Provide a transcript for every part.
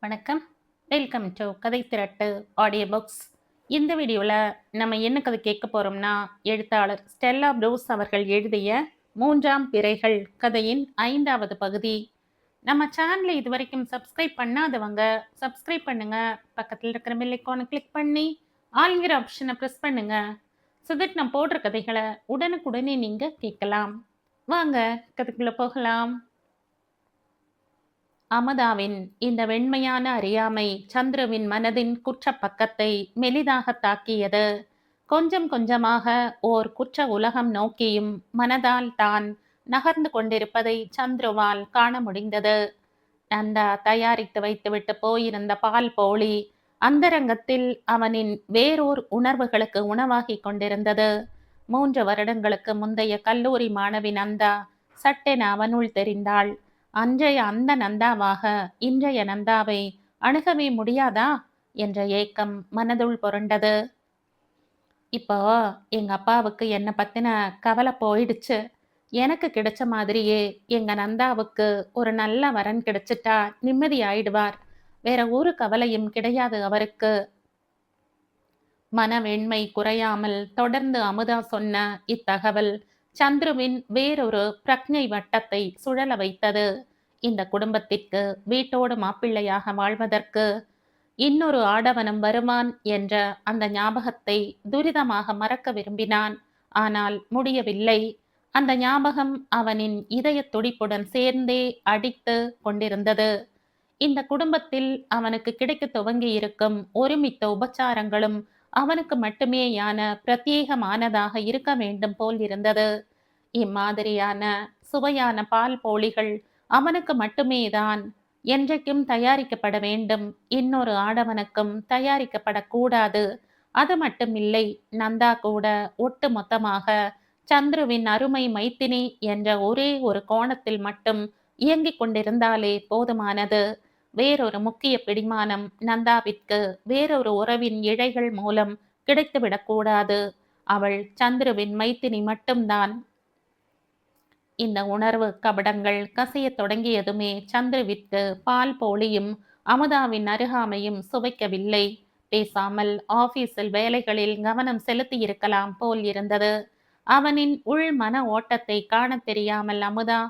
வணக்கம். Welcome to கதை திரட்டு audio books. இந்த வீடியோவில் நம்ம என்ன கதை கேட்க போகிறோம்னா, எழுத்தாளர் ஸ்டெல்லா ப்ரூஸ் அவர்கள் எழுதிய மூன்றாம் பிறைகள் கதையின் 5வது பகுதி. நம்ம சேனலை இது வரைக்கும் சப்ஸ்கிரைப் பண்ணாதவங்க சப்ஸ்கிரைப் பண்ணுங்க. பக்கத்தில் இருக்கிற பெல் ஐகானை கிளிக் பண்ணி ஆல்ங்கிற ஆப்ஷனை ப்ரெஸ் பண்ணுங்க. ஸோ தட் நான் போடுற கதைகளை உடனுக்குடனே நீங்கள் கேட்கலாம். வாங்க கதைக்குள்ளே போகலாம். அமுதாவின் இந்த வெண்மையான அறியாமை சந்துருவின் மனதின் குற்றப்பக்கத்தை மெலிதாக தாக்கியது. கொஞ்சம் கொஞ்சமாக ஓர் குற்ற உலகம் நோக்கியும் மனதால் தான் நகர்ந்து கொண்டிருப்பதை சந்துருவால் காண முடிந்தது. நந்தா தயாரித்து வைத்துவிட்டு போயிருந்த பால் போலி அந்தரங்கத்தில் அவனின் வேறோர் உணர்வுகளுக்கு உணவாகி கொண்டிருந்தது. 3 வருடங்களுக்கு முந்தைய கல்லூரி மாணவி நந்தா சட்டென அவனுள் தெரிந்தாள். அன்றைய அந்த நந்தாவாக இன்றைய நந்தாவை அணுகவே முடியாதா என்ற ஏக்கம் மனதுள் புரண்டது. இப்போ எங்க அப்பாவுக்கு என்னை பத்தின கவலை போயிடுச்சு. எனக்கு கிடைச்ச மாதிரியே எங்க நந்தாவுக்கு ஒரு நல்ல வரன் கிடைச்சிட்டா நிம்மதி ஆயிடுவார். வேற ஒரு கவலையும் கிடையாது அவருக்கு. மனவெண்மை குறையாமல் தொடர்ந்து அமுதா சொன்ன இத்தகவல் சந்துருவின் வேறொரு பிரக்ஞை வட்டத்தை சுழல வைத்தது. இந்த குடும்பத்திற்கு வீட்டோடு மாப்பிள்ளையாக வாழ்வதற்கு இன்னொரு ஆடவனும் வருவான் என்ற அந்த ஞாபகத்தை துரிதமாக மறக்க விரும்பினான். ஆனால் முடியவில்லை. அந்த ஞாபகம் அவனின் இதய துடிப்புடன் சேர்ந்தே அடித்து கொண்டிருந்தது. இந்த குடும்பத்தில் அவனுக்கு கிடைக்க துவங்கி இருக்கும் ஒருமித்த உபச்சாரங்களும் அவனுக்கு மட்டுமேயான பிரத்யேகமானதாக இருக்க வேண்டும் போல் இருந்தது. இம்மாதிரியான சுவையான பால் போலிகள் அவனுக்கு மட்டுமேதான் என்றைக்கும் தயாரிக்கப்பட வேண்டும். இன்னொரு ஆடவனுக்கும் தயாரிக்கப்படக்கூடாது. அது மட்டுமில்லை, நந்தா கூட ஒட்டு மொத்தமாக சந்துருவின் அருமை மைத்தினி என்ற ஒரே ஒரு கோணத்தில் மட்டும் இயங்கிக் கொண்டிருந்தாலே போதுமானது. வேறொரு முக்கிய பிடிமானம் நந்தாவிற்கு வேறொரு உறவின் இழைகள் மூலம் கிடைத்துவிடக்கூடாது. அவள் சந்துருவின் மைத்தினி மட்டும்தான். இந்த உணர்வு கபடங்கள் கசிய தொடங்கியதுமே சந்துருவிற்கு பால் போலியும் அமுதாவின் அருகாமையும் சுவைக்கவில்லை. பேசாமல் ஆபீஸில் வேலைகளில் கவனம் செலுத்தி இருக்கலாம் போல் இருந்தது. அவனின் உள் மன ஓட்டத்தை காண தெரியாமல் அமுதா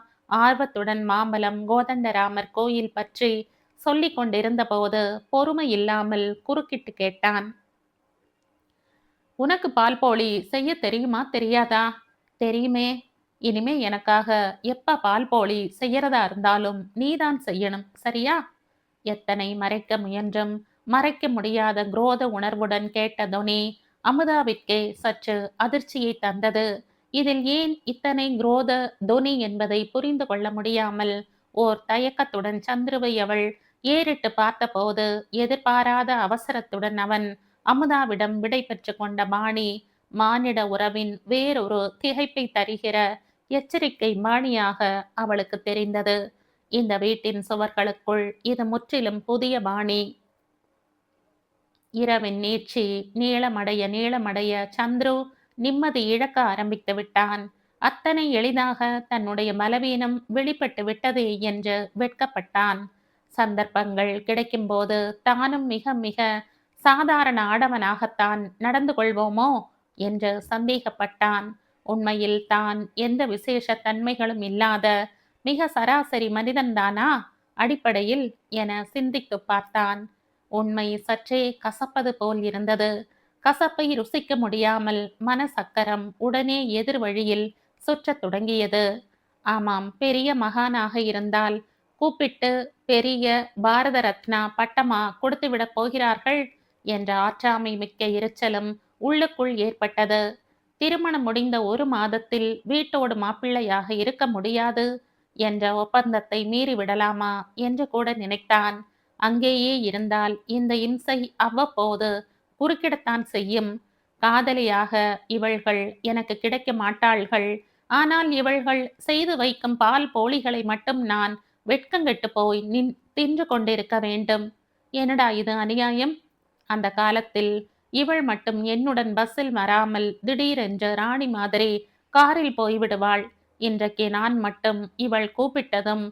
ஆர்வத்துடன் மாம்பலம் கோதண்டராமர் கோயில் பற்றி சொல்லிக் கொண்டிருந்த போது பொறுமை இல்லாமல் குறுக்கிட்டு கேட்டான். உனக்கு பால் போலி செய்ய தெரியுமா தெரியாதா? தெரியுமே. இனிமே எனக்காக எப்ப பால் போலி செய்யறதா இருந்தாலும் நீதான் செய்யணும், சரியா? எத்தனை மறைக்க முயன்றும் மறைக்க முடியாத குரோத உணர்வுடன் கேட்ட துனி அமுதாவிற்கே சற்று அதிர்ச்சியை தந்தது. இதில் ஏன் இத்தனை குரோத துனி என்பதை புரிந்து கொள்ள முடியாமல் ஓர் தயக்கத்துடன் சந்துருவை அவள் ஏறிட்டு பார்த்தபோது எதிர்பாராத அவசரத்துடன் அவன் அமுதாவிடம் விடை பெற்று கொண்ட பாணி மானிட உறவின் வேறொரு திகைப்பை தருகிற எச்சரிக்கை பாணியாக அவளுக்கு தெரிந்தது. இந்த வீட்டின் சுவர்களுக்குள் இது முற்றிலும் புதிய பாணி. இரவின் நீட்சி நீளமடைய சந்துரு நிம்மதி இழக்க ஆரம்பித்து விட்டான். அத்தனை எளிதாக தன்னுடைய பலவீனம் வெளிப்பட்டு விட்டதே என்று வெட்கப்பட்டான். சந்தர்ப்பங்கள் கிடைக்கும்போது தானும் மிக மிக சாதாரண ஆடவனாகத்தான் நடந்து கொள்வோமோ என்று சந்தேகப்பட்டான். உண்மையில் தான் எந்த விசேஷ தன்மைகளும் இல்லாத மிக சராசரி மனிதன்தானா அடிப்படையில் என சிந்தித்து பார்த்தான். உண்மை சற்றே கசப்பது போல் இருந்தது. கசப்பை ருசிக்க முடியாமல் மனசக்கரம் உடனே எதிர் வழியில் சுற்றத் தொடங்கியது. ஆமாம், பெரிய மகானாக இருந்தால் கூப்பிட்டு பெரிய பாரத ரத்னா பட்டமா கொடுத்துவிடப் போகிறார்கள் என்ற ஆற்றாமை மிக்க எரிச்சலும் உள்ளுக்குள் ஏற்பட்டது. திருமணம் முடிந்த 1 மாதத்தில் வீட்டோடு மாப்பிள்ளையாக இருக்க முடியாது என்ற ஒப்பந்தத்தை மீறிவிடலாமா என்று கூட நினைத்தான். அங்கேயே இருந்தால் இந்த இம்சை அவ்வப்போது குறுக்கிடத்தான் செய்யும். காதலியாக இவள்கள் எனக்கு கிடைக்க மாட்டாள்கள். ஆனால் இவள்கள் செய்து வைக்கும் பால் போலிகளை மட்டும் நான் வெட்கங்கெட்டு போய் தின்று கொண்டிருக்க வேண்டும். என்னடா இது அநியாயம்? அந்த காலத்தில் இவள் மட்டும் என்னுடன் பஸ்ஸில் வராமல் திடீரென்று ராணி மாதிரி காரில் போய்விடுவாள். இன்றைக்கு நான் மட்டும் இவள் கூப்பிட்டதும்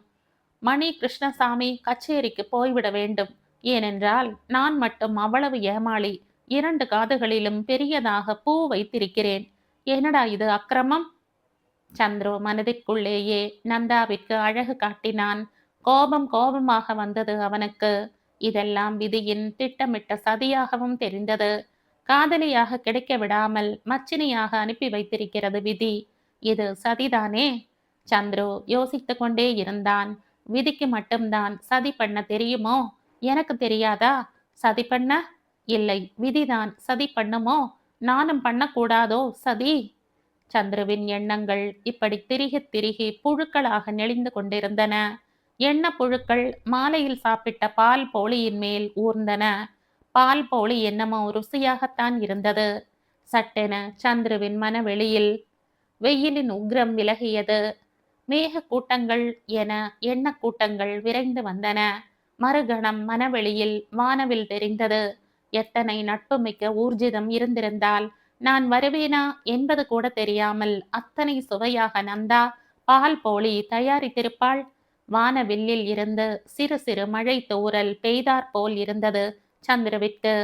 மணி கிருஷ்ணசாமி கச்சேரிக்கு போய்விட வேண்டும். ஏனென்றால் நான் மட்டும் அவ்வளவு ஏமாளி. 2 காதுகளிலும் பெரியதாக பூ வைத்திருக்கிறேன். என்னடா இது அக்கிரமம்? சந்துரு மனதிற்குள்ளேயே நந்தாவிற்கு அழகு காட்டினான். கோபம் கோபமாக வந்தது அவனுக்கு. இதெல்லாம் விதியின் திட்டமிட்ட சதியாகவும் தெரிந்தது. காதலியாக கிடைக்க விடாமல் மச்சினியாக அனுப்பி வைத்திருக்கிறது விதி. இது சதிதானே? சந்துரு யோசித்துக் கொண்டே இருந்தான். விதிக்கு மட்டும்தான் சதி பண்ண தெரியுமோ? எனக்கு தெரியாதா? சதி பண்ண? இல்லை, விதிதான் சதி பண்ணுமோ? நானும் பண்ணக்கூடாதோ சதி? சந்துருவின் எண்ணங்கள் இப்படி திருகி திருகி புழுக்களாக நெளிந்து கொண்டிருந்தன. எண்ண புழுக்கள் மாலையில் சாப்பிட்ட பால் போலியின் மேல் ஊர்ந்தன. பால் போலி என்னமோ ருசியாகத்தான் இருந்தது. சட்டென சந்துருவின் மனவெளியில் வெயிலின் உக்கிரம் விலகியது. மேக கூட்டங்கள் என எண்ணக் கூட்டங்கள் விரைந்து வந்தன. மறுகணம் மனவெளியில் வானவில் தெரிந்தது. எத்தனை நட்புமிக்க ஊர்ஜிதம் இருந்திருந்தால் நான் வருவேனா என்பது கூட தெரியாமல் அத்தனை சுவையாக நந்தா பால் போலி தயாரித்திருப்பாள். வானவில்லில் இருந்து சிறு சிறு மழை தூறல் பெய்தாற் போல் இருந்தது சந்திரவிற்கு.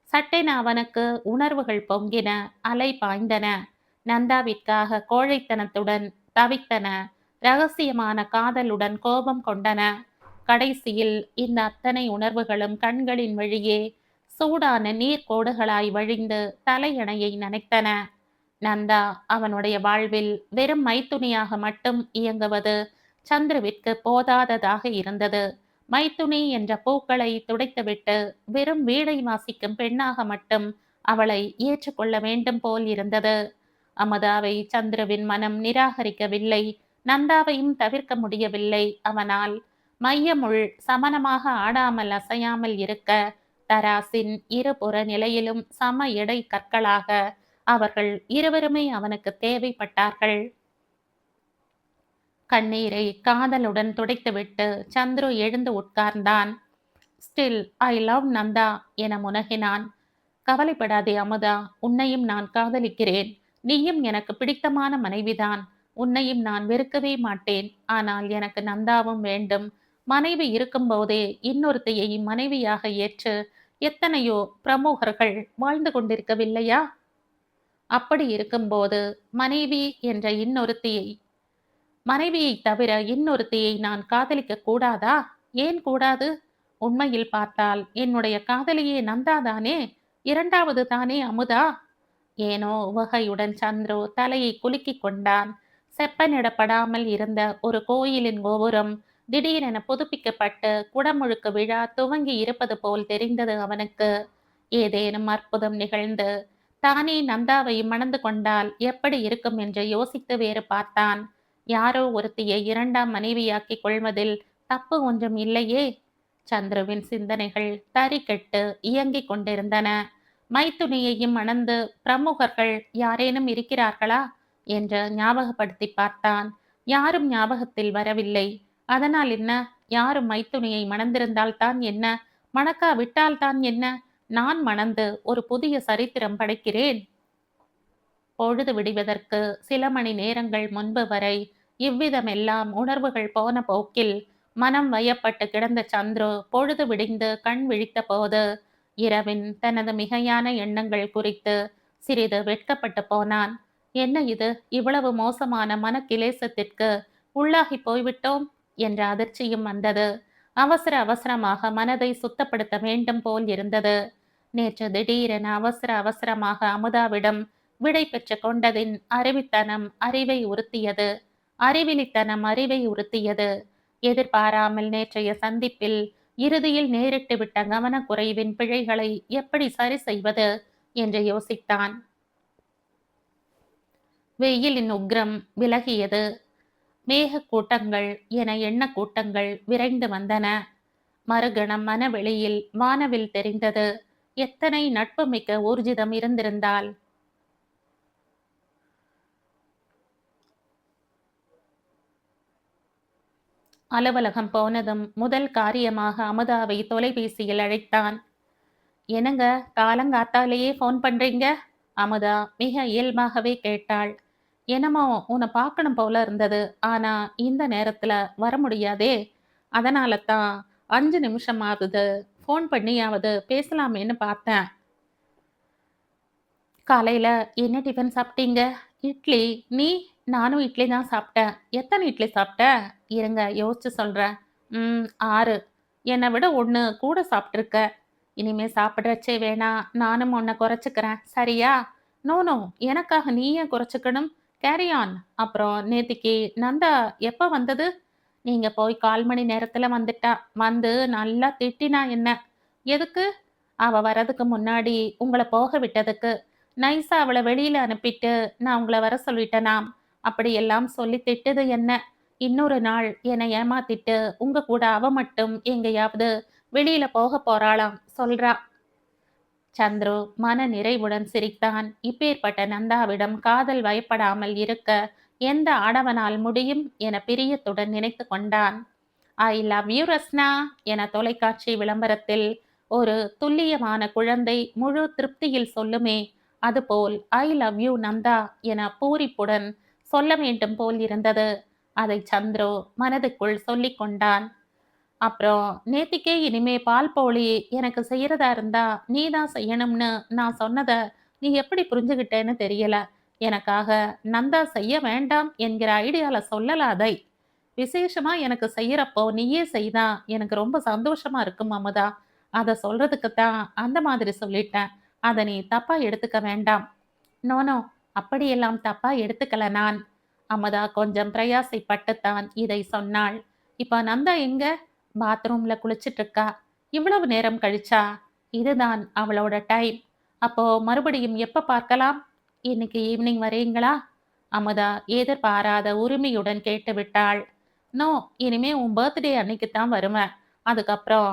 சட்டென அவனுக்கு உணர்வுகள் பொங்கின, அலை பாய்ந்தன. நந்தாவிற்காக கோழைத்தனத்துடன் தவித்தன, ரகசியமான காதலுடன் கோபம் கொண்டன. கடைசியில் இந்த அத்தனை உணர்வுகளும் கண்களின் வழியே சூடான நீர்க்கோடுகளாய் வழிந்து தலையணையை நனைத்தன. நந்தா அவனுடைய வாழ்வில் வெறும் மைத்துனியாக மட்டும் இயங்குவது சந்துருவிற்கு போதாததாக இருந்தது. மைத்துனி என்ற பூக்களை துடைத்துவிட்டு வெறும் வீடை வாசிக்கும் பெண்ணாக மட்டும் அவளை ஏற்றுக்கொள்ள வேண்டும் போல் இருந்தது. அமுதாவை சந்துருவின் மனம் நிராகரிக்கவில்லை. நந்தாவையும் தவிர்க்க முடியவில்லை அவனால். மையமுள் சமனமாக ஆடாமல் அசையாமல் இருக்க தராசின் இருபுற நிலையிலும் சம எடை கற்களாக அவர்கள் இருவருமே அவனுக்கு தேவைப்பட்டார்கள். கண்ணீரை காதலுடன் துடைத்துவிட்டு சந்துரு எழுந்து உட்கார்ந்தான். ஸ்டில் ஐ லவ் நந்தா என முனகினான். கவலைப்படாதே அமுதா, உன்னையும் நான் காதலிக்கிறேன். நீயும் எனக்கு பிடித்தமான மனைவிதான். உன்னையும் நான் வெறுக்கவே மாட்டேன். ஆனால் எனக்கு நந்தாவும் வேண்டும். மனைவி இருக்கும்போதே இன்னொருத்தையை மனைவியாக ஏற்று எத்தனையோ பிரமுகர்கள் வாழ்ந்து கொண்டிருக்கவில்லையா? அப்படி இருக்கும்போது மனைவி என்ற மனைவியை தவிர இன்னொருத்தியை நான் காதலிக்க கூடாதா? ஏன் கூடாது? உண்மையில் பார்த்தால் என்னுடைய காதலியே நந்தாதானே. இரண்டாவது தானே அமுதா. ஏனோ உவகையுடன் சந்துரு தலையை குலுக்கிக் கொண்டான். செப்பனிடப்படாமல் இருந்த ஒரு கோயிலின் கோபுரம் திடீரென புதுப்பிக்கப்பட்டு குடமுழுக்கு விழா துவங்கி இருப்பது போல் தெரிந்தது அவனுக்கு. ஏதேனும் அற்புதம் நிகழ்ந்து தானே நந்தாவை மணந்து கொண்டால் எப்படி இருக்கும் என்று யோசித்து வேறு பார்த்தான். யாரோ ஒருத்தியை இரண்டாம் மனைவியாக்கிக் கொள்வதில் தப்பு ஒன்றும் இல்லையே. சந்துருவின் சிந்தனைகள் தறிகெட்டு இயங்கிக் கொண்டிருந்தன. மைத்துனியையும் மணந்து பிரமுகர்கள் யாரேனும் இருக்கிறார்களா என்று ஞாபகப்படுத்தி பார்த்தான். யாரும் ஞாபகத்தில் வரவில்லை. அதனால் என்ன? யாரும் மைத்துனியை மணந்திருந்தால் தான் என்ன, மணக்கா விட்டால் தான் என்ன? நான் மணந்து ஒரு புதிய சரித்திரம் படைக்கிறேன். பொழுது விடுவதற்கு சில மணி நேரங்கள் முன்பு வரை இவ்விதமெல்லாம் உணர்வுகள் போன போக்கில் மனம் வயப்பட்டு கிடந்த சந்துரு பொழுது விடிந்து கண் விழித்த போது இரவின் தனது மிகையான எண்ணங்கள் குறித்து சிறிது வெட்கப்பட்டு போனான். என்ன இது, இவ்வளவு மோசமான மனக்கிலேசத்திற்கு உள்ளாகி போய்விட்டோம் என்ற அதிர்ச்சியும் வந்தது. அவசர அவசரமாக மனதை சுத்தப்படுத்த வேண்டும் போல் இருந்தது. நேற்று திடீரென அவசர அவசரமாக அமுதாவிடம் விடை பெற்று கொண்டதின் அறிவித்தனம் அறிவை உறுத்தியது. அறிவிலித்தனம் அறிவை உறுத்தியது. எதிர்பாராமல் நேற்றைய சந்திப்பில் இறுதியில் நேரிட்டு விட்ட கவனக்குறைவின் பிழைகளை எப்படி சரி செய்வது என்று யோசித்தான். வெயிலின் உக்ரம் விலகியது. மேக கூட்டங்கள் என எண்ண கூட்டங்கள் விரைந்து வந்தன. மறுகணம் மனவெளியில் வானவில் தெரிந்தது. எத்தனை நட்புமிக்க ஊர்ஜிதம் இருந்திருந்தால். அலுவலகம் போனதும் முதல் காரியமாக அமுதாவை தொலைபேசியில் அழைத்தான். என்னங்க, காலங்காத்தாலேயே ஃபோன் பண்றீங்க? அமுதா மிக இயல்பாகவே கேட்டாள். என்னமோ உன்னை பார்க்கணும் போல இருந்தது. ஆனா இந்த நேரத்துல வர முடியாதே. அதனால தான் 5 நிமிஷமாவது ஃபோன் பண்ணியாவது பேசலாமேன்னு பார்த்தேன். காலையில என்ன டிஃபன் சாப்பிட்டீங்க? இட்லி. நீ? நானும் இட்லி தான் சாப்பிட்டேன். எத்தன இட்லி சாப்பிட்ட? இருங்க யோசிச்சு சொல்றேன். 6. என்ன விட 1 கூட சாப்பிட்டுருக்க. இனிமே சாப்பிடறச்சே வேணாம். நானும் உன்ன குறைச்சுக்கிறேன். சரியா? No, no. எனக்காக நீ ஏன் குறைச்சுக்கணும்? Carry on. அப்புறம் நேத்திக்கு நந்தா எப்ப வந்தது? நீங்க போய் 1/4 மணி நேரத்துல வந்துட்டா. வந்து நல்லா திட்டினா என்ன. எதுக்கு? அவ வர்றதுக்கு முன்னாடி உங்கள போக விட்டதுக்கு. நைஸா அவள வெளியில அனுப்பிட்டு நான் உங்கள வர சொல்லிட்டேனாம். அப்படியெல்லாம் சொல்லி திட்டுது என்ன. இன்னொரு நாள் என்னை ஏமாத்திட்டு உங்க கூட அவ மட்டும் எங்கேயாவது வெளியில போக போறாளாம் சொல்றா. சந்துரு மன நிறைவுடன் சிரித்தான். இப்பேற்பட்ட நந்தாவிடம் காதல் வயப்படாமல் இருக்க எந்த ஆடவனால் முடியும் என பிரியத்துடன் நினைத்து கொண்டான். ஐ லவ் யூ ரஸ்னா என தொலைக்காட்சி விளம்பரத்தில் ஒரு துல்லியமான குழந்தை முழு திருப்தியில் சொல்லுமே, அதுபோல் ஐ லவ் யூ நந்தா என பூரிப்புடன் சொல்ல வேண்டும் போல் இருந்தது. அதை சந்துரு மனதுக்குள் சொல்லிக் கொண்டான். அப்புறம் நேத்திக்கே இனிமே பால் போளி எனக்கு செய்யறதா இருந்தா நீ தான் செய்யணும்னு நான் சொன்னத நீ எப்படி புரிஞ்சுகிட்டேன்னு தெரியல. எனக்காக நந்தா செய்ய வேண்டாம் என்கிற ஐடியால சொல்லலாதை. விசேஷமா எனக்கு செய்யறப்போ நீயே செய்தா எனக்கு ரொம்ப சந்தோஷமா இருக்கும் அமுதா. அத சொல்றதுக்கு தான் அந்த மாதிரி சொல்லிட்டேன். அத நீ தப்பா எடுத்துக்க வேண்டாம். நோ நோ, அப்படியெல்லாம் தப்பா எடுத்துக்கல நான். அமுதா கொஞ்சம் பிரயாசைப்பட்டுத்தான் இதை சொன்னாள். இப்ப நந்தா எங்க? பாத்ரூம்ல குளிச்சிட்டு இருக்கா. இவ்வளவு நேரம் கழிச்சா? இதுதான் அவளோட டைம். அப்போ மறுபடியும் எப்ப பார்க்கலாம்? இன்னைக்கு ஈவினிங் வரீங்களா? அமுதா எதிர்பாராத உரிமையுடன் கேட்டுவிட்டாள். நோ, இனிமே உன் பர்த்டே அன்னைக்கு தான் வருவேன். அதுக்கப்புறம்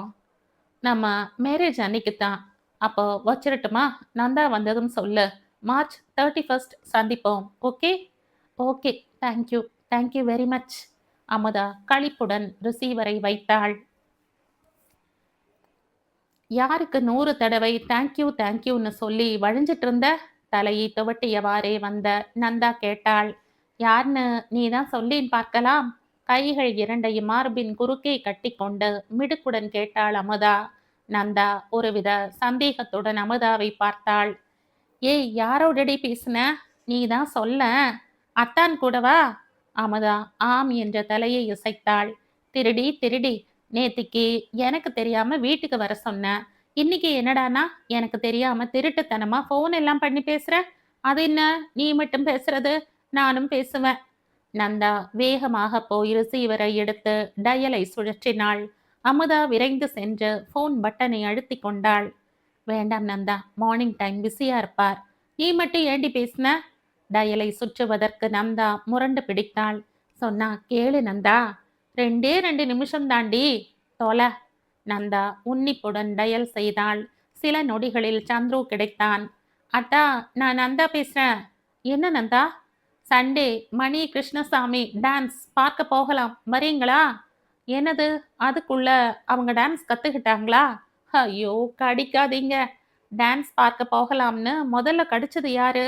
நம்ம மேரேஜ் அன்னைக்கு தான். அப்போ வச்சிரட்டுமா? நந்தா வந்ததும் சொல்லு. மார்ச் 31 சந்திப்போம். Okay? Okay. Thank you. Thank you very much. Amudha களிப்புடன் ரிசீவரை வைத்தாள். யாருக்கு 100 தடவை தேங்க் யூ தேங்க் யூன்னு சொல்லி வழிஞ்சிட்டு இருந்த? தலையை துவட்டியவாறே வந்த நந்தா கேட்டாள். யார்னு நீ தான் சொல்லேன் பார்க்கலாம். கைகள் இரண்டையும் மார்பின் குறுக்கே கட்டிக்கொண்டு மிடுக்குடன் கேட்டாள் அமுதா. நந்தா ஒருவித சந்தேகத்துடன் அமுதாவை பார்த்தாள். ஏய் யாரோடடி பேசுன? நீ தான் சொல்லேன். அத்தான் கூடவா? அமுதா ஆம் என்ற தலையை இசைத்தாள். திருடி திருடி, நேத்திக்கு எனக்கு தெரியாம வீட்டுக்கு வர சொன்னேன். இன்னைக்கு என்னடானா எனக்கு தெரியாம திருட்டுத்தனமா ஃபோன் எல்லாம் பண்ணி பேசுற. அது என்ன நீ மட்டும் பேசுறது? நானும் பேசுவேன். நந்தா வேகமாக போய் ரிசீவரை எடுத்து டயலை சுழற்றினாள். அமுதா விரைந்து சென்று ஃபோன் பட்டனை அழுத்தி கொண்டாள். வேண்டாம் நந்தா, மார்னிங் டைம் பிஸியா இருப்பார். நீ மட்டும் ஏண்டி பேசின? டயலை சுற்றுவதற்கு நந்தா முரண்டு பிடித்தாள். சொன்னா கேளு நந்தா. 2 நிமிஷம் தாண்டி. தொலை. நந்தா உன்னிப்புடன் டயல் செய்தாள். சில நொடிகளில் சந்துரு கிடைத்தான். அத்தா, நான் நந்தா பேசுறேன். என்ன நந்தா? சண்டே மணி கிருஷ்ணசாமி டான்ஸ் பார்க்க போகலாம் வரீங்களா? என்னது, அதுக்குள்ள அவங்க டான்ஸ் கத்துக்கிட்டாங்களா? ஐயோ கடிக்காதீங்க. டான்ஸ் பார்க்க போகலாம்னு முதல்ல கடிச்சது யாரு?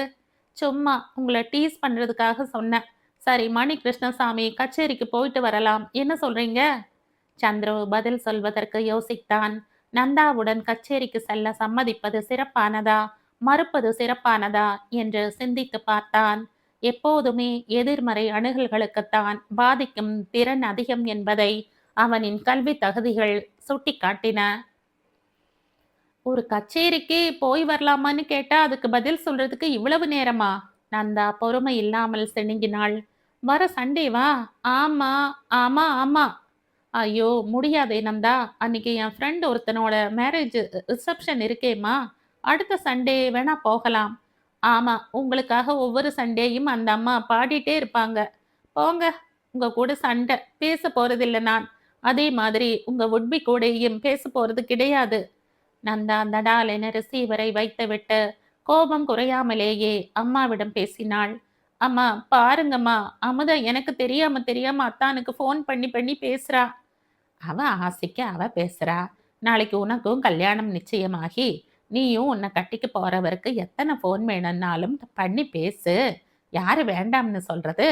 சும்மா உங்களை டீஸ் பண்றதுக்காக சொன்னேன். சரி, மணி கிருஷ்ணசாமி கச்சேரிக்கு போயிட்டு வரலாம். என்ன சொல்றீங்க? சந்துரு பதில் சொல்வதற்கு யோசித்தான். நந்தாவுடன் கச்சேரிக்கு செல்ல சம்மதிப்பது சிறப்பானதா, மறுப்பது சிறப்பானதா என்று சிந்தித்து பார்த்தான். எப்போதுமே எதிர்மறை அணுகல்களுக்குத்தான் பாதிக்கும் திறன் அதிகம் என்பதை அவனின் கல்வி தகுதிகள் சுட்டிக்காட்டின. ஒரு கச்சேரிக்கு போய் வரலாமான்னு கேட்டா அதுக்கு பதில் சொல்றதுக்கு இவ்வளவு நேரமா? நந்தா பொறுமை இல்லாமல் சிணுங்கினாள். வர சண்டேவா? ஆமா ஆமா ஆமா. ஐயோ முடியாதே நந்தா, அன்னைக்கு என் ஃப்ரெண்ட் ஒருத்தனோட மேரேஜ் ரிசப்ஷன் இருக்கேம்மா. அடுத்த சண்டே வேணா போகலாம். ஆமா, உங்களுக்காக ஒவ்வொரு சண்டேயும் அந்த அம்மா பாடிட்டே இருப்பாங்க. போங்க, உங்க கூட சண்டை பேச போறதில்ல நான். அதே மாதிரி உங்க உட்பி கூடயும் பேச போறது கிடையாது. நந்தா தடாலென ரிசீவரை வைத்துவிட்டு கோபம் குறையாமலேயே அம்மாவிடம் பேசினாள். அம்மா பாருங்கம்மா, அமுதா எனக்கு தெரியாம தெரியாம அத்தானுக்கு ஃபோன் பண்ணி பண்ணி பேசுறா. அவ ஆசைக்கு அவ பேசுறா. நாளைக்கு உனக்கும் கல்யாணம் நிச்சயமாகி நீயும் உன்னை கட்டிக்க போறவருக்கு எத்தனை ஃபோன் வேணும்னாலும் பண்ணி பேசு. யாரு வேண்டாம்னு சொல்றது?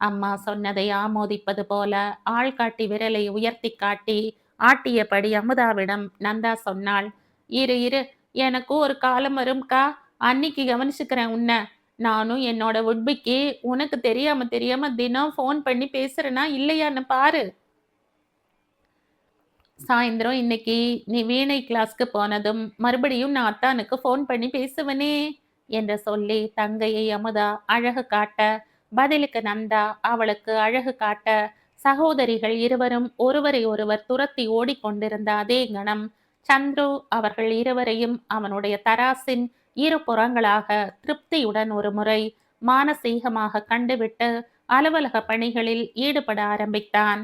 அம்மா சொன்னதை ஆமோதிப்பது போல ஆள்காட்டி விரலை உயர்த்தி காட்டி ஆட்டியபடி அமுதாவிடம் நந்தா சொன்னாள். இரு இரு, எனக்கும் ஒரு காலம் வரும்க்கா, அன்னைக்கு கவனிச்சுக்கிறேன் உன்னை. நானும் என்னோட உட்பிக்கு உனக்கு தெரியாம தெரியாம தினம் ஃபோன் பண்ணி பேசுறேனா இல்லையான்னு பாரு. சாயந்தரம் இன்னைக்கு நீ வீணை கிளாஸ்க்கு போனதும் மறுபடியும் நான் அத்தானுக்கு ஃபோன் பண்ணி பேசுவனே என்று சொல்லி தங்கையை அமுதா அழகு காட்ட, பதிலுக்கு நந்தா அவளுக்கு அழகு காட்ட, சகோதரிகள் இருவரும் ஒருவரை ஒருவர் துரத்தி ஓடிக்கொண்டிருந்த அதே கணம் சந்துரு அவர்கள் இருவரையும் அவனுடைய தராசின் இரு புறங்களாக திருப்தியுடன் ஒரு முறை மானசீகமாக கண்டுவிட்டு அலுவலக பணிகளில் ஈடுபட ஆரம்பித்தான்.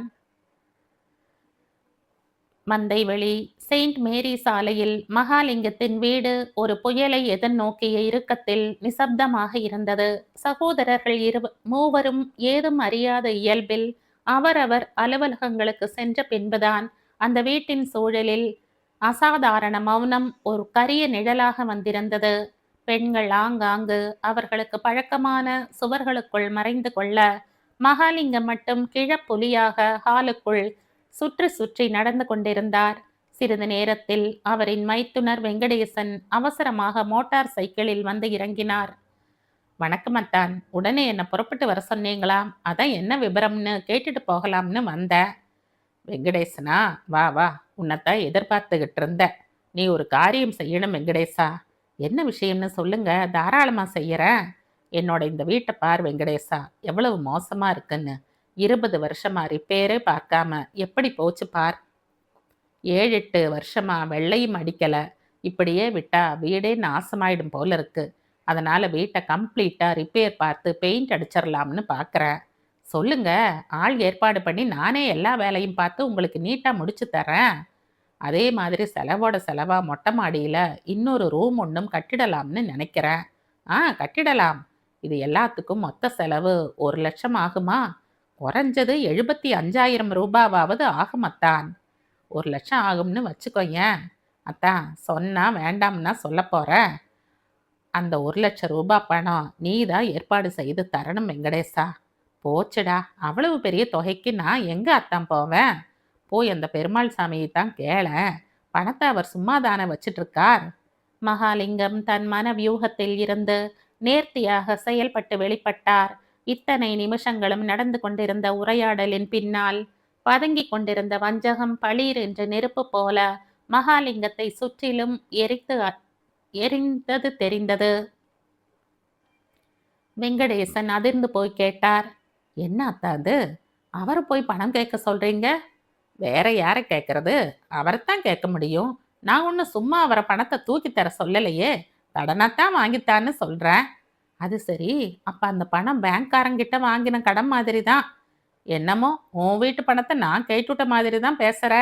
மந்தைவெளி செயின்ட் மேரி சாலையில் மகாலிங்கத்தின் வீடு ஒரு புயலை எதிர்நோக்கிய இறுக்கத்தில் நிசப்தமாக இருந்தது. சகோதரர்கள் மூவரும் ஏதும் அறியாத இயல்பில் அவரவர் அலுவலகங்களுக்கு சென்ற பின்புதான் அந்த வீட்டின் சூழலில் அசாதாரண மௌனம் ஒரு கரிய நிழலாக வந்திருந்தது. பெண்கள் ஆங்காங்கு அவர்களுக்கு பழக்கமான சுவர்களுக்குள் மறைந்து கொள்ள, மகாலிங்கம் மட்டும் கிழப்புலியாக ஹாலுக்குள் சுற்றி சுற்றி நடந்து கொண்டிருந்தார். சிறிது நேரத்தில் அவரின் மைத்துனர் வெங்கடேசன் அவசரமாக மோட்டார் சைக்கிளில் வந்து இறங்கினார். வணக்கம் அத்தான், உடனே என்ன புறப்பட்டு வர சொன்னீங்களாம், அதான் என்ன விபரம்னு கேட்டுட்டு போகலாம்னு வந்தேன். வெங்கடேசனா, வா வா, உன்னைத்தான் எதிர்பார்த்துக்கிட்டு இருந்த. நீ ஒரு காரியம் செய்யணும் வெங்கடேசா. என்ன விஷயம்னு சொல்லுங்க, தாராளமா செய்யறேன். என்னோட இந்த வீட்டை பார் வெங்கடேசா, எவ்வளவு மோசமா இருக்குன்னு. 20 வருஷமா ரிப்பேரே பார்க்காம எப்படி போச்சு பார். 7-8 வருஷமா வெள்ளையும் அடிக்கல. இப்படியே விட்டா வீடே நாசமாயிடும் போல இருக்கு. அதனால வீட்டை கம்ப்ளீட்டா ரிப்பேர் பார்த்து பெயிண்ட் அடிச்சிடலாம்னு பார்க்குறேன். சொல்லுங்க, ஆள் ஏற்பாடு பண்ணி நானே எல்லா வேலையும் பார்த்து உங்களுக்கு நீட்டா முடிச்சு தரேன். அதே மாதிரி செலவோட செலவா மொட்டை மாடியில இன்னொரு ரூம் ஒன்றும் கட்டிடலாம்னு நினைக்கிறேன். கட்டிடலாம். இது எல்லாத்துக்கும் மொத்த செலவு 1 லட்சம் ஆகுமா? குறைஞ்சது 75,000 ரூபாவாவது ஆகும் அத்தான். 1 லட்சம் ஆகும்னு வச்சுக்கோயேன். அத்தான், சொன்னா வேண்டாம்னா சொல்ல போற. அந்த 1 லட்சம் ரூபாய் பணம் நீ தான் ஏற்பாடு செய்து தரணும் வெங்கடேசா. போச்சுடா, அவ்வளவு பெரிய தொகைக்கு நான் எங்க அத்தான் போவேன்? போய் அந்த பெருமாள் சாமியை தான் கேள. பணத்தை அவர் சும்மாதானே வச்சிட்டு இருக்கார். மகாலிங்கம் தன் மன வியூகத்தில் இருந்து நேர்த்தியாக செயல்பட்டு வெளிப்பட்டார். இத்தனை நிமிஷங்களும் நடந்து கொண்டிருந்த உரையாடலின் பின்னால் பதுங்கிக் கொண்டிருந்த வஞ்சகம் பளீர் என்று நெருப்பு போல மகாலிங்கத்தை சுற்றிலும் எரிந்தது தெரிந்தது. வெங்கடேசன் அதிர்ந்து போய் கேட்டார். என்ன அத்தா அது? அவரை போய் பணம் கேட்க சொல்றீங்க? வேற யாரை கேட்கறது? அவரைத்தான் கேட்க முடியும். நான் ஒன்றும் சும்மா அவரை பணத்தை தூக்கி தர சொல்லலையே, கடனாத்தான் வாங்கித்தான்னு சொல்றேன். அது சரி, அப்ப அந்த பணம் பேங்க்காரங்கிட்ட வாங்கின கடன் மாதிரி தான். என்னமோ உன் வீட்டு பணத்தை நான் கேட்டுட்ட மாதிரி தான் பேசுற.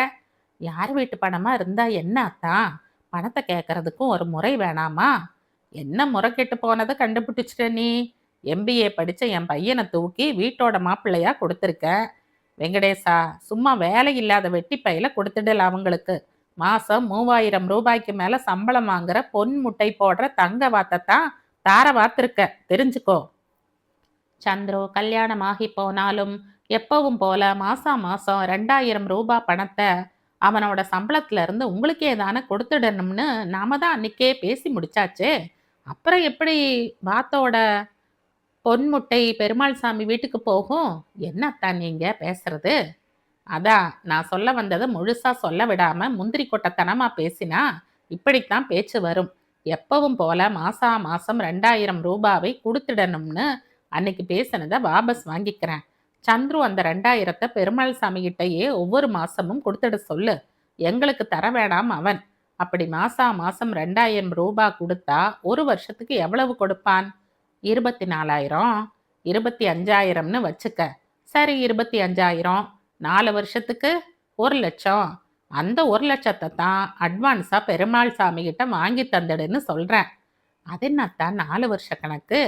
யார் வீட்டு பணமா இருந்தா என்ன அத்தான்? பணத்தை கேட்கறதுக்கும் ஒரு முறை வேணாமா? என்ன முறை கெட்டு போனதை கண்டுபிடிச்சிட்ட நீ? MBA படிச்ச என் பையனை தூக்கி வீட்டோட மாப்பிள்ளையா கொடுத்துருக்க. வெங்கடேசா, சும்மா வேலை இல்லாத வெட்டி பையில கொடுத்துடல அவங்களுக்கு. மாசம் 3000 ரூபாய்க்கு மேல சம்பளம் வாங்குற பொன் முட்டை போடுற தங்க வாத்தத்தான் தார வாத்திருக்க, தெரிஞ்சுக்கோ. சந்துரு கல்யாணமாகி போனாலும் எப்பவும் போல மாசம் 2000 ரூபாய் பணத்தை அவனோட சம்பளத்துல இருந்து உங்களுக்கே தானே கொடுத்துடணும்னு நாம தான் அன்னைக்கே பேசி முடிச்சாச்சே. அப்புறம் எப்படி வாத்தோட பொன்முட்டை பெருமாள் சாமி வீட்டுக்கு போகும்? என்னத்தான் நீங்க பேசுறது? அதான் நான் சொல்ல வந்ததை முழுசா சொல்ல விடாம முந்திரி கொட்டத்தனமா பேசினா இப்படித்தான் பேச்சு வரும். எப்பவும் போல மாசம் 2000 ரூபாவை கொடுத்துடணும்னு அன்னைக்கு பேசினதை வாபஸ் வாங்கிக்கிறேன். சந்துரு அந்த 2000 பெருமாள் சாமி கிட்டையே ஒவ்வொரு மாசமும் கொடுத்துட சொல்லு. எங்களுக்கு தர வேணாம் அவன். அப்படி மாசம் 2000 ரூபாய் கொடுத்தா ஒரு வருஷத்துக்கு எவ்வளவு கொடுப்பான்? 24,000. 25,000ன்னு வச்சுக்க. சரி, 25,000. 4 வருஷத்துக்கு 1 லட்சம். அந்த 1 லட்சத்தை தான் அட்வான்ஸா பெருமாள் சாமி கிட்ட வாங்கி தந்துடுன்னு சொல்றேன். அது என்னத்தான் 4 வருஷ கணக்கு?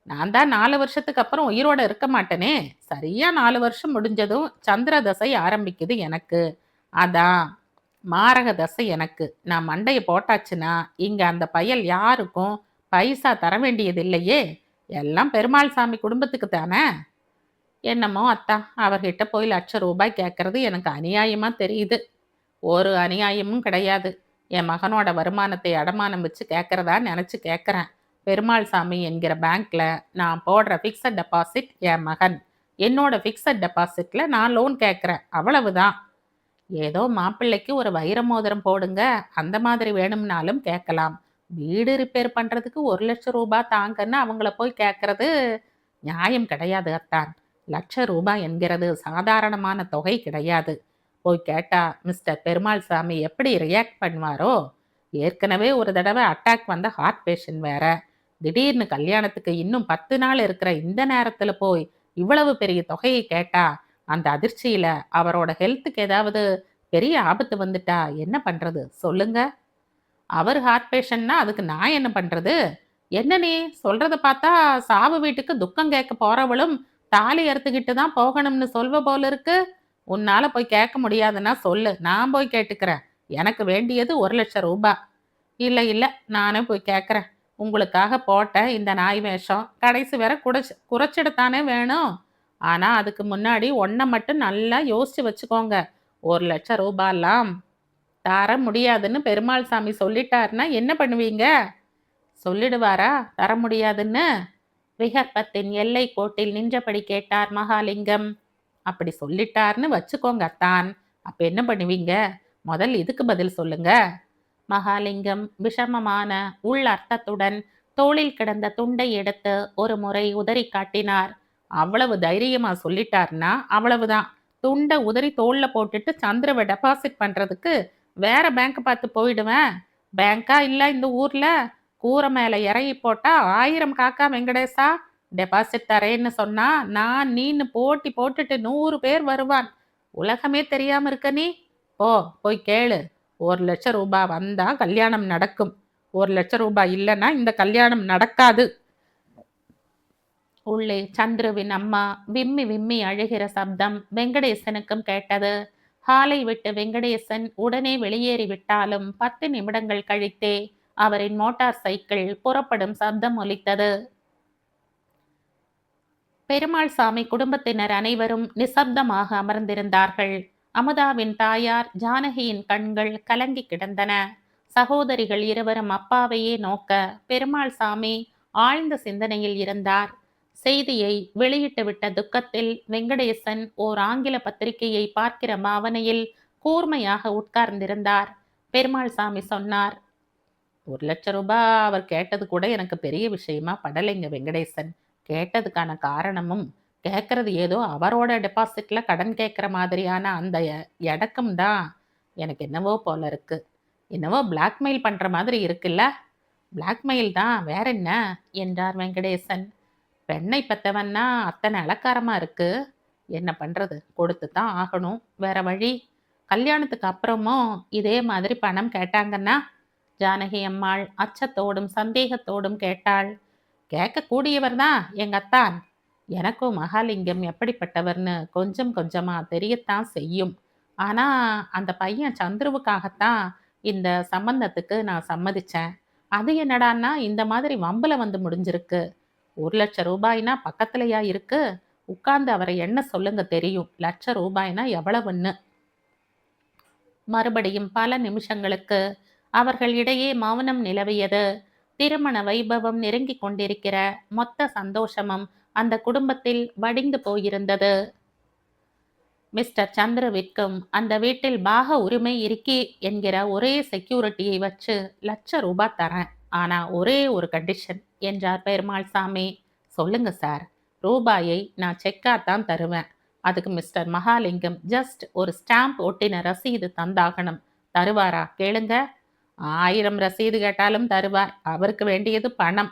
நான் தான் 4 வருஷத்துக்கு அப்புறம் உயிரோட இருக்க மாட்டேனே. சரியா 4 வருஷம் முடிஞ்சதும் சந்திர தசை ஆரம்பிக்குது எனக்கு. அதான் மாரக தசை எனக்கு. நான் மண்டையை போட்டாச்சுன்னா இங்க அந்த பயல் யாருக்கும் பைசா தர வேண்டியது இல்லையே. எல்லாம் பெருமாள் சாமி குடும்பத்துக்கு தானே. என்னமோ அத்தா, அவர்கிட்ட போய் ₹1,00,000 கேட்கறது எனக்கு அநியாயமா தெரியுது. ஒரு அநியாயமும் கிடையாது. என் மகனோட வருமானத்தை அடமானம் வச்சு கேட்கறதா நெனச்சு கேட்கறேன். பெருமாள் சாமி என்கிற பேங்க்ல நான் போடுற ஃபிக்ஸட் டெபாசிட் என் மகன். என்னோட ஃபிக்ஸட் டெபாசிட்ல நான் லோன் கேட்கறேன். அவ்வளவுதான். ஏதோ மாப்பிள்ளைக்கு ஒரு வைர மோதிரம் போடுங்க, அந்த மாதிரி வேணும்னாலும் கேட்கலாம். வீடு ரிப்பேர் பண்றதுக்கு ₹1,00,000 தாங்கன்னு அவங்கள போய் கேட்கறது நியாயம் கிடையாது அத்தான். ₹1,00,000 என்கிறது சாதாரணமான தொகை கிடையாது. போய் கேட்டா மிஸ்டர் பெருமாள் சாமி எப்படி ரியாக்ட் பண்ணுவாரோ? ஏற்கனவே ஒரு தடவை அட்டாக் வந்த ஹார்ட் பேஷண்ட் வேற. திடீர்னு கல்யாணத்துக்கு இன்னும் 10 நாள் இருக்கிற இந்த நேரத்துல போய் இவ்வளவு பெரிய தொகையை கேட்டா, அந்த அதிர்ச்சியில அவரோட ஹெல்த்துக்கு ஏதாவது பெரிய ஆபத்து வந்துட்டா என்ன பண்றது சொல்லுங்க? அவர் ஹார்ட் பேஷண்ட்னா அதுக்கு நான் என்ன பண்றது? என்ன நீ சொல்றத பார்த்தா சாவு வீட்டுக்கு துக்கம் கேட்க போறவளும் தாலி அறுத்துக்கிட்டு தான் போகணும்னு சொல்வ போல இருக்கு. உன்னால போய் கேட்க முடியாதுன்னா சொல்லு, நான் போய் கேட்டுக்கிறேன். எனக்கு வேண்டியது ₹1,00,000. இல்ல இல்ல, நானே போய் கேட்கறேன். உங்களுக்காக போட்ட இந்த நாய் வேஷம் கடைசி வரை குறைச்சிடத்தானே வேணும். ஆனா அதுக்கு முன்னாடி ஒன்ன மட்டும் நல்லா யோசிச்சு வச்சுக்கோங்க. ₹1,00,000 தர முடியாதுன்னு பெருமாள் சாமி சொல்லிட்டாருன்னா என்ன பண்ணுவீங்க? சொல்லிடுவாரா தர முடியாதுன்னு? விகற்பத்தின் எல்லை கோட்டில் நின்றபடி கேட்டார் மகாலிங்கம். அப்படி சொல்லிட்டார்னு வச்சுக்கோங்க அத்தான். அப்ப என்ன பண்ணுவீங்க? முதல் இதுக்கு பதில் சொல்லுங்க. மகாலிங்கம் விஷமமான உள் அர்த்தத்துடன் தோளில் கிடந்த துண்டை எடுத்து ஒரு முறை உதறி காட்டினார். அவ்வளவு தைரியமா சொல்லிட்டார்னா அவ்வளவுதான். துண்டை உதறி தோல்ல போட்டுட்டு சந்திரவை டெபாசிட் பண்றதுக்கு வேற பேங்க் பார்த்து போயிடுவேன். பேங்கா இல்ல இந்த ஊர்ல? கூரை மேல இறங்கி போட்டா 1000 காக்கா வெங்கடேசா. டெபாசிட் தரேன்னு சொன்னா நான் நீன்னு போட்டி போட்டுட்டு 100 பேர் வருவான். உலகமே தெரியாம இருக்க நீ? போய் கேளு. ₹1,00,000 வந்தா கல்யாணம் நடக்கும். ₹1,00,000 இல்லைன்னா இந்த கல்யாணம் நடக்காது. உள்ளே சந்துருவின் அம்மா விம்மி விம்மி அழுகிற சப்தம் வெங்கடேசனுக்கும் கேட்டது. ஹாலை விட்டு வெங்கடேசன் உடனே வெளியேறி விட்டாலும் 10 நிமிடங்கள் கழித்தே அவரின் மோட்டார் சைக்கிள் புறப்படும் சப்தம் ஒலித்தது. பெருமாள் சாமி குடும்பத்தினர் அனைவரும் நிசப்தமாக அமர்ந்திருந்தார்கள். அமுதாவின் தாயார் ஜானகியின் கண்கள் கலங்கி கிடந்தன. சகோதரிகள் இருவரும் அப்பாவையே நோக்க பெருமாள் சாமி ஆழ்ந்த சிந்தனையில் இருந்தார். செய்தியை வெளியிட்டு விட்ட துக்கத்தில் வெங்கடேசன் ஓர் ஆங்கில பத்திரிகையை பார்க்கிற பாவனையில் கூர்மையாக உட்கார்ந்திருந்தார். பெருமாள் சாமி சொன்னார், ₹1,00,000 அவர் கேட்டது கூட எனக்கு பெரிய விஷயமா படலைங்க வெங்கடேசன். கேட்டதுக்கான காரணமும் கேட்கறது ஏதோ அவரோட டெபாசிட்ல கடன் கேட்குற மாதிரியான அந்த எடக்கம் தான் எனக்கு என்னவோ போல இருக்கு. என்னவோ பிளாக்மெயில் பண்ற மாதிரி இருக்குல்ல? பிளாக்மெயில் தான், வேற என்ன என்றார் வெங்கடேசன். பெண்ணை பெத்தவன்னா அத்தனை அலக்காரமா இருக்கு. என்ன பண்றது, கொடுத்து தான் ஆகணும், வேற வழி. கல்யாணத்துக்கு அப்புறமும் இதே மாதிரி பணம் கேட்டாங்கன்னா? ஜானகி அம்மாள் அச்சத்தோடும் சந்தேகத்தோடும் கேட்டாள். கேட்கக்கூடியவர் தான் எங்க அத்தான். எனக்கும் மகாலிங்கம் எப்படிப்பட்டவர்னு கொஞ்சம் கொஞ்சமா தெரியத்தான் செய்யும். ஆனா அந்த பையன் சந்துருவுக்காகத்தான் இந்த சம்பந்தத்துக்கு நான் சம்மதிச்சேன். அது என்னடான்னா இந்த மாதிரி வம்புல வந்து முடிஞ்சிருக்கு. ₹1,00,000 பக்கத்துலயா இருக்கு? உட்கார்ந்து அவரை என்ன சொல்லுங்க தெரியும். ₹1,00,000 எவ்வளவுன்னு. மறுபடியும் பல நிமிஷங்களுக்கு அவர்கள் இடையே மௌனம் நிலவியது. திருமண வைபவம் நெருங்கிக் கொண்டிருக்கிற மொத்த சந்தோஷமும் அந்த குடும்பத்தில் வடிந்து போயிருந்தது. மிஸ்டர் சந்திரவிற்கும் அந்த வீட்டில் பாக உரிமை இருக்கே என்கிற ஒரே செக்யூரிட்டியை வச்சு ₹1,00,000 தரேன். ஆனா ஒரே ஒரு கண்டிஷன் என்றார் பெருமாள் சாமி. சொல்லுங்க சார். ரூபாயை நான் செக்காத்தான் தருவேன். அதுக்கு மிஸ்டர் மகாலிங்கம் ஜஸ்ட் ஒரு ஸ்டாம்ப் ஒட்டின ரசீது தந்தாகணும். தருவாரா கேளுங்க. 1000 ரசீது கேட்டாலும் தருவார். அவருக்கு வேண்டியது பணம்.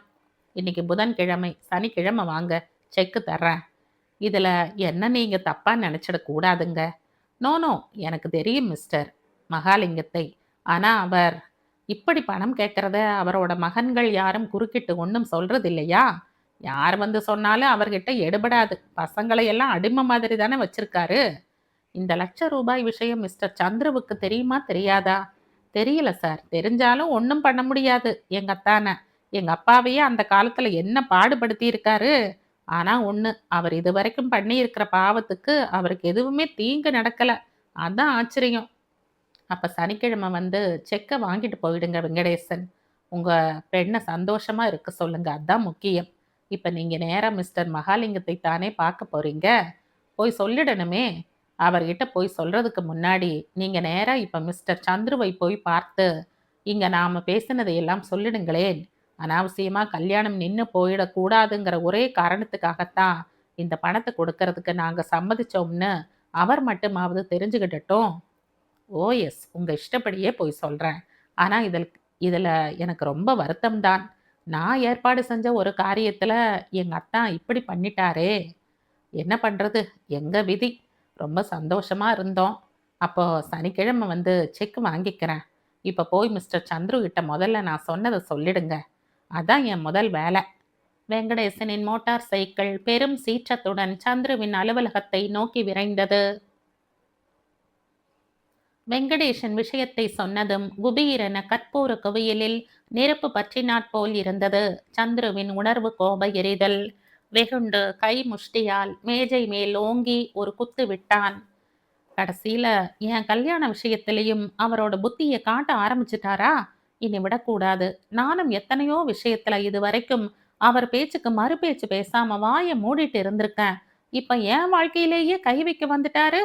இன்னைக்கு புதன்கிழமை, சனிக்கிழமை வாங்க, செக்கு தர்றேன். இதுல என்ன நீங்க தப்பா நினைச்சிட கூடாதுங்க. நோ நோ, எனக்கு தெரியும் மிஸ்டர் மகாலிங்கத்தை. ஆனா அவர் இப்படி பணம் கேட்கறத அவரோட மகன்கள் யாரும் குறுக்கிட்டு ஒன்றும் சொல்றது இல்லையா? யார் வந்து சொன்னாலும் அவர்கிட்ட எடுபடாது. பசங்களை எல்லாம் அடிமை மாதிரி தானே வச்சிருக்காரு. இந்த ₹1,00,000 விஷயம் மிஸ்டர் சந்துருவுக்கு தெரியுமா தெரியாதா? தெரியல சார். தெரிஞ்சாலும் ஒன்றும் பண்ண முடியாது. எங்க அத்தானை, எங்க அப்பாவையே அந்த காலத்துல என்ன பாடுபடுத்தி இருக்காரு. ஆனா ஒண்ணு, அவர் இதுவரைக்கும் பண்ணியிருக்கிற பாவத்துக்கு அவருக்கு எதுவுமே தீங்கு நடக்கல. அதான் ஆச்சரியம். அப்ப சனிக்கிழமை வந்து செக்க வாங்கிட்டு போயிடுங்க வெங்கடேசன். உங்க பெண்ண சந்தோஷமா இருக்க சொல்லுங்க. அதான் முக்கியம். இப்ப நீங்க நேரா மிஸ்டர் மகாலிங்கத்தை தானே பார்க்க போறீங்க. போய் சொல்லிடணுமே. அவர்கிட்ட போய் சொல்றதுக்கு முன்னாடி, நீங்க நேரா இப்ப மிஸ்டர் சந்துருவை போய் பார்த்து, இங்க நாம பேசினதை எல்லாம் சொல்லிடுங்களேன். அனாவசியமா கல்யாணம் நின்னு போயிடக்கூடாதுங்கிற ஒரே காரணத்துக்காகத்தான், இந்த பணத்த கொடுக்கறதுக்கு நாங்க சம்மதிச்சோம்னு அவர் மட்டுமாவது தெரிஞ்சுக்கிடட்டும். ஓ எஸ். உங்க இஷ்டப்படியே போய் சொல்றேன். ஆனா இதுல எனக்கு ரொம்ப வருத்தம் தான். நான் ஏற்பாடு செஞ்ச ஒரு காரியத்துல எங்க அத்தான் இப்படி பண்ணிட்டாரே! என்ன பண்றது? எங்க விதி. ரொம்ப சந்தோஷமா இருந்தோம். அப்போ சனிக்கிழமை வந்து செக் வாங்கிக்கிறேன். இப்ப போய் மிஸ்டர் சந்துரு கிட்ட முதல்ல நான் சொன்னத சொல்லிடுங்க. அதான் என் முதல் வேலை. வெங்கடேசனின் மோட்டார் சைக்கிள் பெரும் சீற்றத்துடன் சந்துருவின் அலுவலகத்தை நோக்கி விரைந்தது. வெங்கடேசன் விஷயத்தை சொன்னதும் குபீரென கற்பூர குவியலில் நெருப்பு பற்றினாற்போல் இருந்தது சந்துருவின் உணர்வு கோப எரிதல். வெகுண்டு கை முஷ்டியால் மேஜை மேல் ஓங்கி ஒரு குத்து விட்டான். கடைசியில என் கல்யாண விஷயத்திலையும் அவரோட புத்தியை காட்ட ஆரம்பிச்சிட்டாரா? இனி விடக்கூடாது. நானும் எத்தனையோ விஷயத்துல இது வரைக்கும் அவர் பேச்சுக்கு மறு பேச்சு பேசாம வாயை மூடிட்டு இருந்திருக்கேன். இப்ப என் வாழ்க்கையிலேயே கை வைக்க வந்துட்டாரு.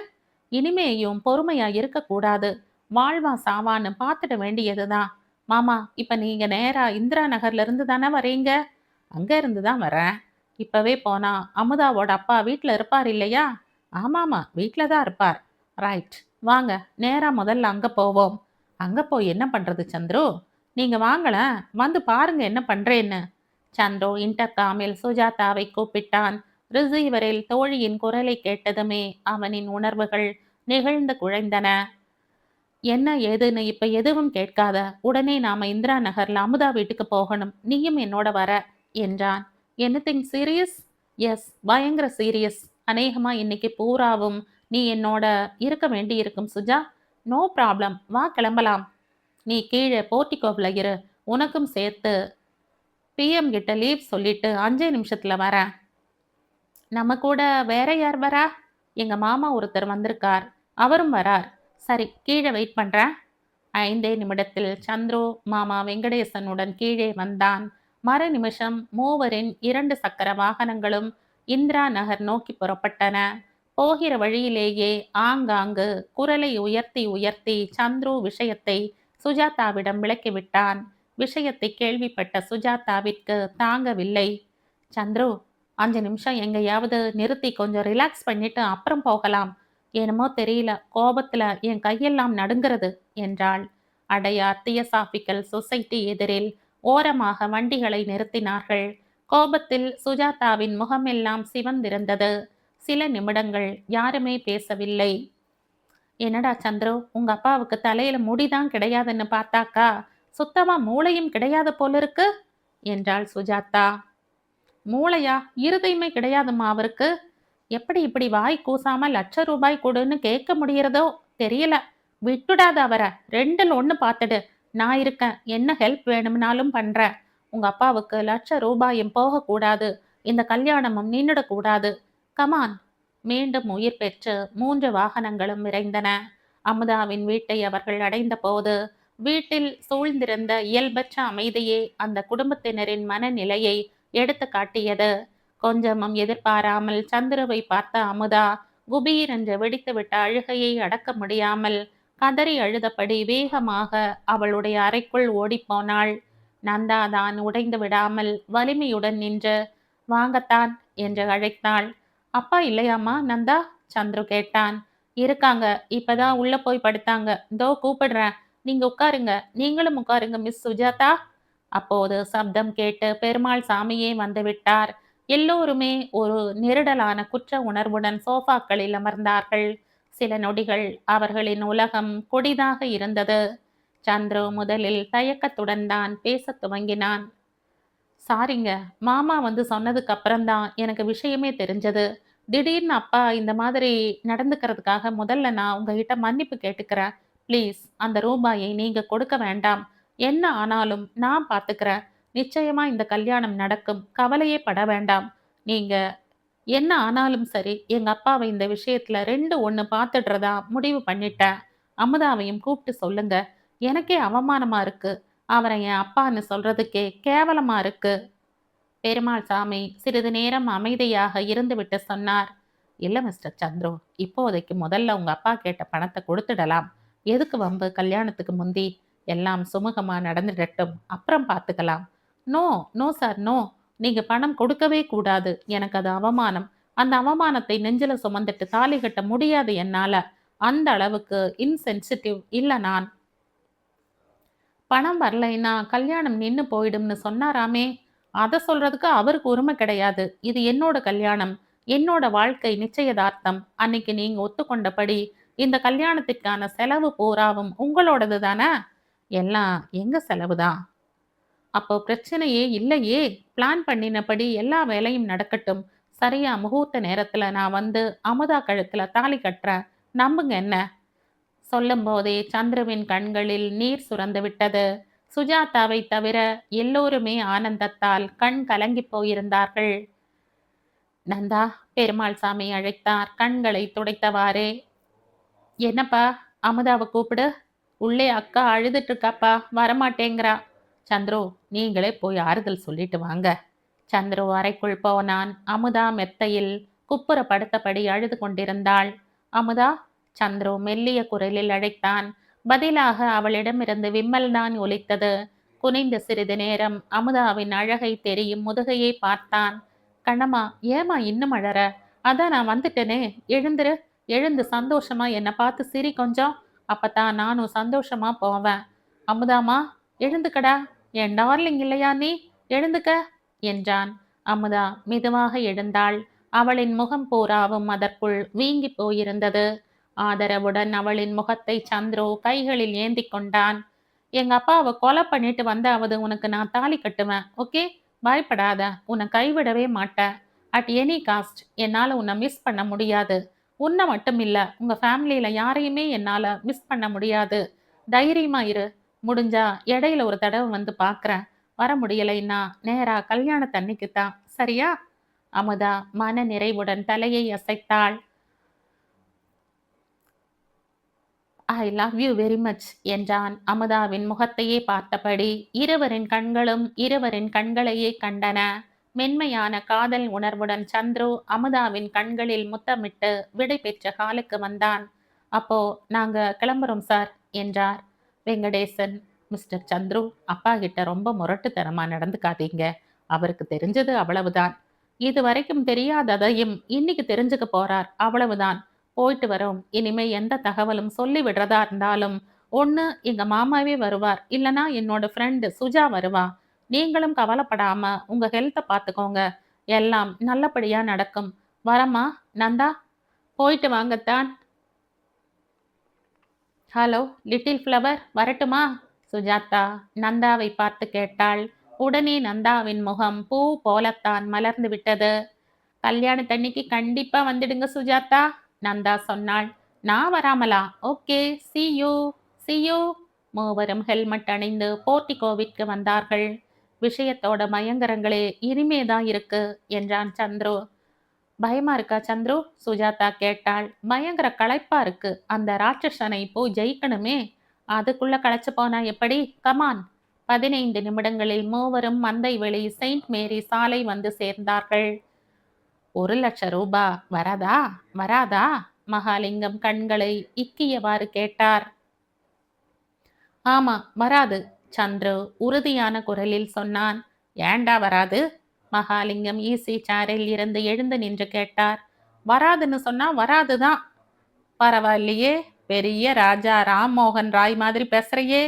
இனிமேயும் பொறுமையா இருக்கக்கூடாது. வாழ்வா சாவான்னு பார்த்துட வேண்டியதுதான். மாமா, இப்ப நீங்க நேரா இந்திரா நகர்ல இருந்து தானே வரீங்க? அங்க இருந்து தான் வரேன். இப்பவே போனா அமுதாவோட அப்பா வீட்ல இருப்பார் இல்லையா? ஆமாமா, வீட்ல தான் இருப்பார். ரைட். வாங்க, நேரா முதல்ல அங்க போவோம். அங்க போய் என்ன பண்றது சந்துரு? நீங்க வாங்களேன், வந்து பாருங்க என்ன பண்றேன்னு. சந்துரு இன்டர்காமில் சுஜாதாவை கூப்பிட்டான். ரிசீவரில் தோழியின் குரலை கேட்டதுமே அவனின் உணர்வுகள் நெகிழ்ந்து குழைந்தன. என்ன ஏதுன்னு இப்ப எதுவும் கேட்காத. உடனே நாம இந்திரா நகர்ல அமுதா வீட்டுக்கு போகணும். நீயும் என்னோட வர என்றான். Anything serious? எஸ், பயங்கர சீரியஸ். அநேகமா இன்னைக்கு பூராவும் நீ என்னோட இருக்க வேண்டி இருக்கும் சுஜா. நோ ப்ராப்ளம், வா கிளம்பலாம். நீ கீழே போர்ட்டிகோவில் இரு. உனக்கும் சேர்த்து பிஎம் கிட்ட லீவ் சொல்லிட்டு 5 நிமிஷத்துல வரேன். நம்ம கூட வேற யார் வரா? எங்க மாமா ஒருத்தர் வந்திருக்கார். அவரும் வரார். சரி, கீழே வெயிட் பண்றேன். 5 நிமிடத்தில் சந்துரு மாமா வெங்கடேசனுடன் கீழே வந்தான். மறு நிமிஷம் மூவரின் 2 சக்கர வாகனங்களும் இந்திரா நகர் நோக்கி புறப்பட்டன. போகிற வழியிலேயே ஆங்காங்கு குரலை உயர்த்தி உயர்த்தி சந்துரு விஷயத்தை சுஜாதாவிடம் விளக்கிவிட்டான். விஷயத்தை கேள்விப்பட்ட சுஜாதாவிற்கு தாங்கவில்லை. சந்துரு, 5 நிமிஷம் எங்கேயாவது நிறுத்தி கொஞ்சம் ரிலாக்ஸ் பண்ணிட்டு அப்புறம் போகலாம். என்னமோ தெரியல, கோபத்துல என் கையெல்லாம் நடுங்கிறது என்றாள். அடையார் தியோசாபிக்கல் சொசைட்டி எதிரில் ஓரமாக வண்டிகளை நிறுத்தினார்கள். கோபத்தில் சுஜாதாவின் முகமெல்லாம் சிவந்திருந்தது. சில நிமிடங்கள் யாருமே பேசவில்லை. என்னடா சந்துரு, உங்க அப்பாவுக்கு தலையில முடிதான் கிடையாதுன்னு பார்த்தாக்கா சுத்தமா மூளையும் கிடையாது போல இருக்கு என்றாள் சுஜாதா. மூளையா? இருதயமே கிடையாதுமா அவருக்கு. எப்படி இப்படி வாய் கூசாம ₹1,00,000 கொடுன்னு கேட்க முடியறதோ தெரியல. விட்டுடாத அவரை. 2ல் 1 பார்த்துடு. நான் இருக்கேன். என்ன ஹெல்ப் வேணும்னாலும் பண்றேன். உங்க அப்பாவுக்கு ₹1,00,000 போகக்கூடாது. இந்த கல்யாணமும் நின்னுடக்கூடாது. கமான். மீண்டும் உயிர் பெற்று 3 வாகனங்களும் விரைந்தன. அமுதாவின் வீட்டை அவர்கள் அடைந்த போது வீட்டில் சூழ்ந்திருந்த இயல்பற்ற அமைதியே அந்த குடும்பத்தினரின் மனநிலையை எடுத்து காட்டியது. கொஞ்சமும் எதிர்பாராமல் சந்துருவை பார்த்த அமுதா குபீர் என்று வெடித்துவிட்ட அழுகையை அடக்க முடியாமல் கதறி அழுதபடி வேகமாக அவளுடைய அறைக்குள் ஓடிப்போனாள். நந்தா தான் உடைந்து விடாமல் வலிமையுடன் நின்று வாங்கத்தான் என்று அழைத்தாள். அப்பா இல்லையாம்மா நந்தா? சந்துரு கேட்டான். இருக்காங்க, இப்பதான் உள்ள போய் படுத்தாங்க. இதோ கூப்பிடுறேன், நீங்க உட்காருங்க. நீங்களும் உட்காருங்க மிஸ் சுஜாதா. அப்போது சப்தம் கேட்டு பெருமாள் சாமியே வந்து விட்டார். எல்லோருமே ஒரு நெருடலான குற்ற உணர்வுடன் சோஃபாக்களில் அமர்ந்தார்கள். சில நொடிகள் அவர்களின் உலகம் கொடிதாக இருந்தது. சந்துரு முதலில் தயக்கத்துடன் தான் பேசத் துவங்கினான். சாரிங்க, மாமா வந்து சொன்னதுக்கு அப்புறம்தான் எனக்கு விஷயமே தெரிஞ்சது. திடீர்னு அப்பா இந்த மாதிரி நடந்துக்கிறதுக்காக முதல்ல நான் உங்ககிட்ட மன்னிப்பு கேட்டுக்கிறேன். ப்ளீஸ் அந்த ரூபாயை நீங்க கொடுக்க வேண்டாம். என்ன ஆனாலும் நான் பார்த்துக்கிறேன். நிச்சயமா இந்த கல்யாணம் நடக்கும். கவலையே பட வேண்டாம். நீங்க என்ன ஆனாலும் சரி, எங்க அப்பாவ இந்த விஷயத்துல 2 1 பார்த்துடுறதா முடிவு பண்ணிட்டேன். அமுதாவையும் கூப்பிட்டு சொல்லுங்க. எனக்கே அவமானமா இருக்கு. அவர என் அப்பான்னு சொல்றதுக்கே கேவலமா இருக்கு." பெருமாள் சாமி சிறிது நேரம் அமைதியாக இருந்துவிட்டு சொன்னார். "இல்ல மிஸ்டர் சந்துரு, இப்போதைக்கு முதல்ல உங்க அப்பா கேட்ட பணத்த குடுத்துடலாம். எதுக்கு வம்பு கல்யாணத்துக்கு முந்தி? எல்லாம் சுமூகமா நடந்துடட்டும். அப்புறம் பார்த்துக்கலாம்." "No, no sir, no. நீங்க பணம் கொடுக்கவே கூடாது. எனக்கு அது அவமானம். அந்த அவமானத்தை நெஞ்சில சுமந்துட்டு தாலி கட்ட முடியாது என்னால. அந்த அளவுக்கு இன்சென்சிட்டிவ் இல்ல நான்." "பணம் வரலைன்னா கல்யாணம் நின்னு போயிடும்னு சொன்னாராமே." "அத சொல்றதுக்கு அவருக்கு உரிமை கிடையாது. இது என்னோட கல்யாணம். என்னோட வாழ்க்கை நிச்சயதார்த்தம். அன்னைக்கு நீங்க ஒத்துக்கொண்டபடி இந்த கல்யாணத்திற்கான செலவு பூராவும் உங்களோடது தானே?" "எல்லாம் எங்க செலவு தான்." "அப்போ பிரச்சனையே இல்லையே. பிளான் பண்ணினபடி எல்லா வேலையும் நடக்கட்டும். சரியா முகூர்த்த நேரத்துல நான் வந்து அமுதா கழுத்துல தாலி கட்டுறேன். நம்புங்க என்ன." சொல்லும்போதே சந்துருவின் கண்களில் நீர் சுரந்து விட்டது. சுஜாதாவை தவிர எல்லோருமே ஆனந்தத்தால் கண் கலங்கிப் போயிருந்தார்கள். "நந்தா," பெருமாள் சாமி அழைத்தார் கண்களை துடைத்தவாறே. "என்னப்பா, அமுதாவை கூப்பிடு. உள்ளே அக்கா அழுதுட்டு இருக்காப்பா, வரமாட்டேங்கிறா." "சந்துரு, நீங்களே போய் ஆறுதல் சொல்லிட்டு வாங்க." சந்துரு அறைக்குள் போனான். அமுதா மெத்தையில் குப்புற படுத்தபடி அழுது கொண்டிருந்தாள். "அமுதா." சந்துரு மெல்லிய குரலில் அழைத்தான். பதிலாக அவளிடமிருந்து விம்மல்தான் ஒலித்தது. குனிந்து சிறிது நேரம் அமுதாவின் அழகை தெரியும் முதுகையை பார்த்தான். "கண்ணம்மா, ஏம்மா இன்னும் அழற? அதான் நான் வந்துட்டேனே. எழுந்துரு. எழுந்து சந்தோஷமா என்னை பார்த்து சிரி கொஞ்சம். அப்பத்தான் நானும் சந்தோஷமா போவேன்." "அமுதாம்மா, எழுந்துக்கடா. என் டார்லிங் இல்லையா நீ? எழுந்துக்க." என்றான். அமுதா மெதுவாக எழுந்தாள். அவளின் முகம் பூராவும் அதற்குள் வீங்கி போயிருந்தது. ஆதரவுடன் அவளின் முகத்தை சந்துரு கைகளில் ஏந்தி கொண்டான். "எங்க அப்பாவை கொலை பண்ணிட்டு வந்தாவது உனக்கு நான் தாலி கட்டுவேன். ஓகே? பயப்படாத. உன்னை கைவிடவே மாட்டேன். அட் எனி காஸ்ட் என்னால உன்னை மிஸ் பண்ண முடியாது. உன்னை மட்டும் இல்ல, உங்க ஃபேமிலியில யாரையுமே என்னால மிஸ் பண்ண முடியாது. தைரியமா இரு. முடிஞ்சா இடையில ஒரு தடவை வந்து பார்க்கறேன். வர முடியலைன்னா நேரா கல்யாணத்தன்னைக்கு தான். சரியா?" அமுதா மன நிறைவுடன் தலையை அசைத்தாள். "I love you very much" என்றான் அமுதாவின் முகத்தையே பார்த்தபடி. இருவரின் கண்களையே கண்டன. மென்மையான காதல் உணர்வுடன் சந்துரு அமுதாவின் கண்களில் முத்தமிட்டு விடை பெற்ற ஹாலுக்கு வந்தான். "அப்போ நாங்க கிளம்புறோம் சார்" என்றார். வெங்கடேசன், "மிஸ்டர் சந்துரு, அப்பா கிட்ட ரொம்ப முரட்டுத்தனமா நடந்துக்காதீங்க. அவருக்கு தெரிஞ்சது அவ்வளவுதான். இதுவரைக்கும் தெரியாததையும் இன்னைக்கு தெரிஞ்சுக்க போறார், அவ்வளவுதான். போயிட்டு வரோம். இனிமே எந்த தகவலும் சொல்லி விடுறதா இருந்தாலும் ஒண்ணு எங்க மாமாவே வருவார், இல்லனா என்னோட ஃப்ரெண்டு சுஜா வருவா. நீங்களும் கவலைப்படாம உங்க ஹெல்த்த பார்த்துக்கோங்க. எல்லாம் நல்லபடியா நடக்கும். வரமா நந்தா?" "போயிட்டு வாங்கத்தான்." "ஹலோ லிட்டில் ஃப்ளவர், வரட்டுமா?" சுஜாதா நந்தாவை பார்த்து கேட்டாள். உடனே நந்தாவின் முகம் பூ போலத்தான் மலர்ந்து விட்டது. "கல்யாணத்தன்னைக்கு கண்டிப்பா வந்துடுங்க சுஜாதா." நந்தா சொன்னாள். "நான் வராமலா? Okay, see you, see you." மூவரும் ஹெல்மெட் அணிந்து போர்டிகோவிற்கு வந்தார்கள். "விஷயத்தோட பயங்கரங்களே இனிமேதான் இருக்கு" என்றான் சந்துரு. "பயமா இருக்கா சந்துரு?" சுஜாதா கேட்டாள். "பயங்கர களைப்பா இருக்கு. அந்த ராட்சசனை போய் ஜெயிக்கணுமே. அதுக்குள்ள களைச்சு போனா எப்படி? கமான்." 15 நிமிடங்களில் மூவரும் மந்தை வெளி செயின்ட் மேரி சாலை வந்து சேர்ந்தார்கள். "1,00,000 வராதா? வராதா?" மகாலிங்கம் கண்களை இக்கியவாறு கேட்டார். "ஆமா, வராது." சந்துரு உறுதியான குரலில் சொன்னான். "ஏண்டா வராது?" மகாலிங்கம் ஈசி சேரில் இருந்து எழுந்து நின்று கேட்டார். "வராதுன்னு சொன்னா வராதுதான்." "பரவாயில்லையே, பெரிய ராஜா ராம்மோகன் ராய் மாதிரி பேசுறையே.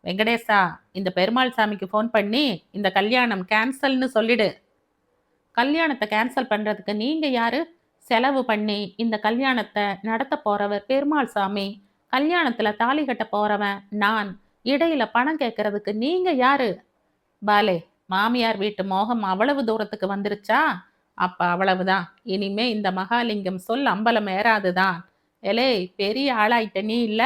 வெங்கடேசா, இந்த பெருமாள் சாமிக்கு ஃபோன் பண்ணி இந்த கல்யாணம் கேன்சல்னு சொல்லிடு." "கல்யாணத்தை கேன்சல் பண்றதுக்கு நீங்க யாரு? செலவு பண்ணி இந்த கல்யாணத்தை நடத்த போறவர் பெருமாள் சாமி. கல்யாணத்துல தாலி கட்ட போறவன் நான். இடையில பணம் கேட்கறதுக்கு நீங்க யாரு?" "பாலே, மாமியார் வீட்டு மோகம் அவ்வளவு தூரத்துக்கு வந்துருச்சா? அப்ப அவ்வளவுதான். இனிமே இந்த மகாலிங்கம் சொல் அம்பலம் ஏறாதுதான். எலேய், பெரிய ஆளாயிட்ட நீ இல்ல?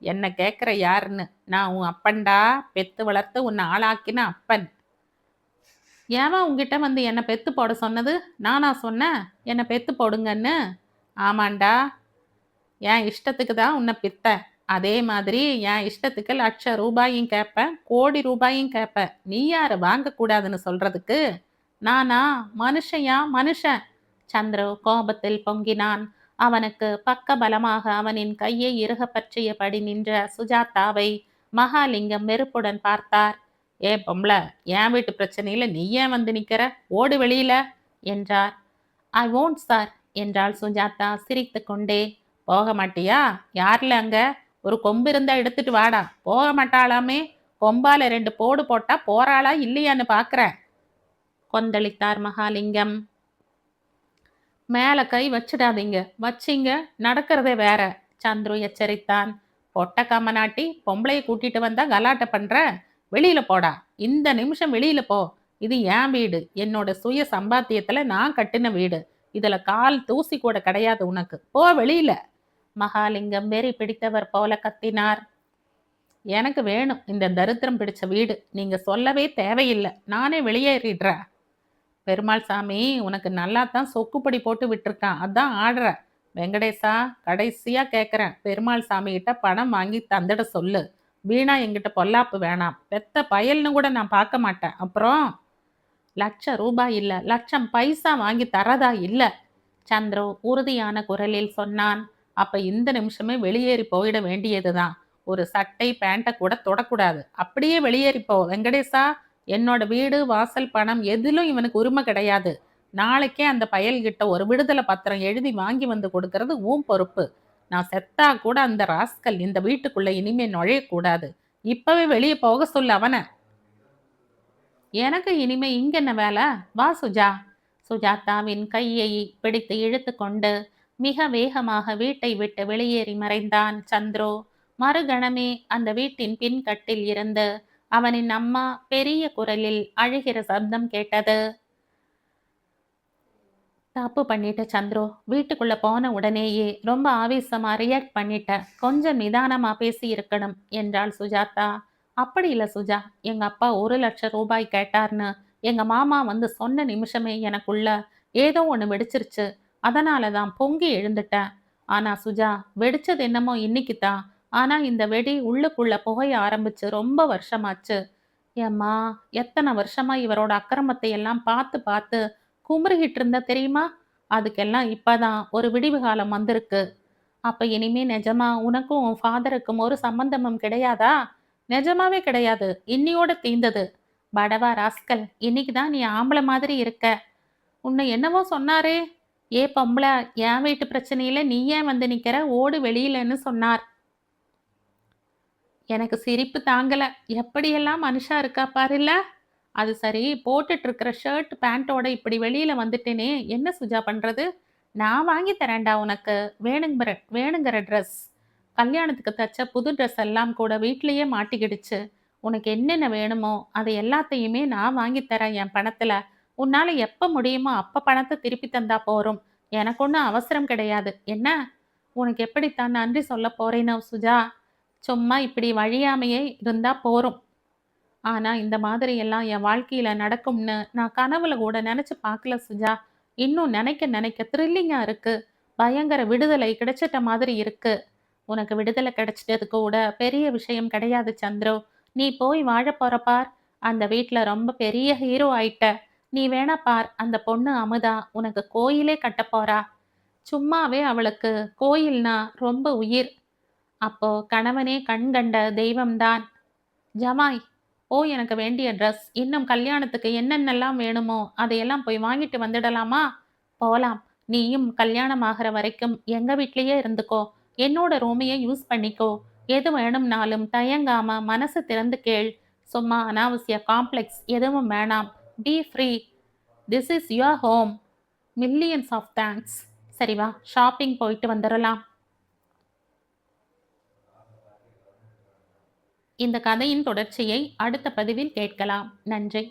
என்ன கேட்கிற யாருன்னு? நான் உன் அப்பன்டா. பெத்து வளர்த்து உன்னை ஆளாக்கின அப்பன்." ஏவன் உன்கிட்ட வந்து என்னை பெத்து போட சொன்னது? நானா சொன்னேன் என்னை பெத்து போடுங்கன்னு? ஆமாண்டா, என் இஷ்டத்துக்கு தான் உன்னை பித்தேன். அதே மாதிரி என் இஷ்டத்துக்கு ₹1,00,000 கேட்பேன், கோடி ரூபாயும் கேட்பேன். நீ யாரு வாங்கக்கூடாதுன்னு சொல்றதுக்கு? நானா? மனுஷன்யா மனுஷன். சந்துரு கோபத்தில் பொங்கினான். அவனுக்கு பக்கபலமாக அவனின் கையை இறுகப் பற்றியபடி நின்ற சுஜாதாவை மகாலிங்கம் வெறுப்புடன் பார்த்தார். ஏ பொம்பள, என் வீட்டு பிரச்சனையில நீ ஏன் வந்து நிக்கிற? ஓடு வெளியில என்றார். ஐ won't சார் என்றாள் சுஜாதா சிரித்து கொண்டே. போக மாட்டியா? யார்ல அங்க? ஒரு கொம்பு இருந்தா எடுத்துட்டு வாடா. போக மாட்டாளாமே. கொம்பால 2 போடு போட்டா போறாளா இல்லையான்னு பாக்குறேன் கொந்தளித்தார் மகாலிங்கம். மேல கை வச்சிடாதீங்க, வச்சிங்க நடக்கிறதே வேற சந்துரு எச்சரித்தான். பொட்ட கம்மநாட்டி பொம்பளைய கூட்டிட்டு வந்தா கலாட்ட பண்ற? வெளியில போடா, இந்த நிமிஷம் வெளியில போ. இது என் வீடு, என்னோட சுய சம்பாத்தியத்துல நான் கட்டின வீடு. இதுல கால் தூசி கூட கிடையாது உனக்கு. போ வெளியில. மகாலிங்கம் வெறி பிடித்தவர் போல கத்தினார். எனக்கு வேணும் இந்த தரித்திரம் பிடிச்ச வீடு. நீங்க சொல்லவே தேவையில்லை, நானே வெளியேறிடுறேன். பெருமாள் சாமி உனக்கு நல்லா தான் சொக்குப்படி போட்டு விட்டுருக்கான், அதான் ஆடுற. வெங்கடேசா, கடைசியா கேட்குறேன், பெருமாள் சாமி கிட்ட பணம் வாங்கி தந்துட சொல்லு. வீணா என்கிட்ட பொல்லாப்பு வேணாம். பெத்த பயல்னு கூட நான் பார்க்க மாட்டேன். அப்புறம் ₹1,00,000 இல்ல, 1,00,000 பைசா வாங்கி தரதா இல்ல சந்துரு உறுதியான குரலில் சொன்னான். அப்ப இந்த நிமிஷமே வெளியேறி போயிட வேண்டியதுதான். ஒரு சட்டை பேண்ட்டை கூட தொடக்கூடாது. அப்படியே வெளியேறி போ வெங்கடேசா. என்னோட வீடு வாசல் பணம் எதிலும் இவனுக்கு உரிமை கிடையாது. நாளைக்கே அந்த பயல்கிட்ட ஒரு விடுதலை பத்திரம் எழுதி வாங்கி வந்து கொடுக்கறது உன் பொறுப்பு. நான் செத்தா கூட அந்த ராஸ்கல் இந்த வீட்டுக்குள்ள இனிமே நுழையக்கூடாது. இப்பவே வெளியே போக சொல்லு அவனை. எனக்கு இனிமே இங்க என்ன வேலை? வா சுஜா. சுஜாதாவின் கையை பிடித்து இழுத்து கொண்டு மிக வேகமாக வீட்டை விட்டு வெளியேறி மறைந்தான் சந்துரு. மறுகணமே அந்த வீட்டின் பின்கட்டில் இருந்து அவனின் அம்மா பெரிய குரலில் அழுகிற சப்தம் கேட்டது. தப்பு பண்ணிட்ட சந்துரு. வீட்டுக்குள்ள போன உடனேயே ரொம்ப ஆவேசமா ரியாக்ட் பண்ணிட்ட. கொஞ்சம் நிதானமா பேசி இருக்கணும் என்றாள் சுஜாதா. அப்படி இல்ல சுஜா, எங்க அப்பா ₹1,00,000 கேட்டார்னு எங்க மாமா வந்து சொன்ன நிமிஷமே எனக்குள்ள ஏதோ ஒண்ணு வெடிச்சிருச்சு. அதனாலதான் பொங்கி எழுந்துட்டேன். ஆனா சுஜா, வெடிச்சது என்னமோ இன்னைக்குதான். ஆனா இந்த வெடி உள்ளுக்குள்ள புகைய ஆரம்பிச்சு ரொம்ப வருஷமாச்சு. ஏம்மா, எத்தனை வருஷமா இவரோட அக்கிரமத்தை எல்லாம் பார்த்து பார்த்து குமுறிக்கிட்டு இருந்தா தெரியுமா? அதுக்கெல்லாம் இப்பதான் ஒரு விடிவு காலம் வந்திருக்கு. அப்ப இனிமே நிஜமா உனக்கும் உன் ஃபாதருக்கும் ஒரு சம்பந்தமும் கிடையாதா? நிஜமாவே கிடையாது. இன்னியோட தீந்தது. படவா ராஸ்கல், இன்னைக்கு தான் நீ ஆம்பளை மாதிரி இருக்க. உன்னை என்னவோ சொன்னாரே? ஏ பொம்பள, என் வீட்டு பிரச்சனையில நீ ஏன் வந்து நிக்கிற? ஓடு வெளியிலன்னு சொன்னார். எனக்கு சிரிப்பு தாங்கல. எப்படியெல்லாம் மனுஷா இருக்கா பாருல்ல. அது சரி, போட்டுட்டு இருக்கிற ஷர்ட் பேண்டோட இப்படி வெளியில வந்துட்டேனே, என்ன சுஜா பண்றது? நான் வாங்கி தரேன்டா உனக்கு. வேணுங்கிற ட்ரெஸ். கல்யாணத்துக்கு தச்ச புது ட்ரெஸ் எல்லாம் கூட வீட்லயே மாட்டிக்கிடுச்சு. உனக்கு என்னென்ன வேணுமோ அதை எல்லாத்தையுமே நான் வாங்கி தரேன் என் பணத்துல. உன்னால எப்ப முடியுமோ அப்ப பணத்தை திருப்பி தந்தா போரும். எனக்கு ஒன்றும் அவசரம் கிடையாது. என்ன? உனக்கு எப்படித்தான் நன்றி சொல்ல போறேனோ சுஜா. சும்மா இப்படி வழியாமையே இருந்தா போரும். ஆனா இந்த மாதிரி எல்லாம் என் வாழ்க்கையில நடக்கும்னு நான் கனவுல கூட நினைச்சு பார்க்கல சுஜா. இன்னும் நினைக்க நினைக்க த்ரில்லிங்கா இருக்கு. பயங்கர விடுதலை கிடைச்சிட்ட மாதிரி இருக்கு. உனக்கு விடுதலை கிடைச்சிட்டது கூட பெரிய விஷயம் கிடையாது சந்துரு. நீ போய் வாழ போற பார். அந்த வீட்ல ரொம்ப பெரிய ஹீரோ ஆயிட்ட. நீ வேணா பார், அந்த பொண்ணு அமுதா உனக்கு கோயிலே கட்ட போறா. சும்மாவே அவளுக்கு கோயில்னா ரொம்ப உயிர். அப்போ கணவனே கண் கண்ட தெய்வம்தான். ஜமாய், போய் எனக்கு வேண்டிய ட்ரெஸ், இன்னும் கல்யாணத்துக்கு என்னென்னலாம் வேணுமோ அதையெல்லாம் போய் வாங்கிட்டு வந்துடலாமா? போலாம். நீயும் கல்யாணம் ஆகிற வரைக்கும் எங்க வீட்லயே இருந்துக்கோ. என்னோட ரூமையே யூஸ் பண்ணிக்கோ. எது வேணும்னாலும் தயங்காம மனசு திறந்து கேள். சும்மா அனாவசிய காம்ப்ளெக்ஸ் எதுவும் வேணாம். Be free. This is your home. Millions of thanks. சரி வா, ஷாப்பிங் போயிட்டு வந்துடலாம். இந்த கதையின் தொடர்ச்சியை அடுத்த பதிவில் கேட்கலாம். நன்றி.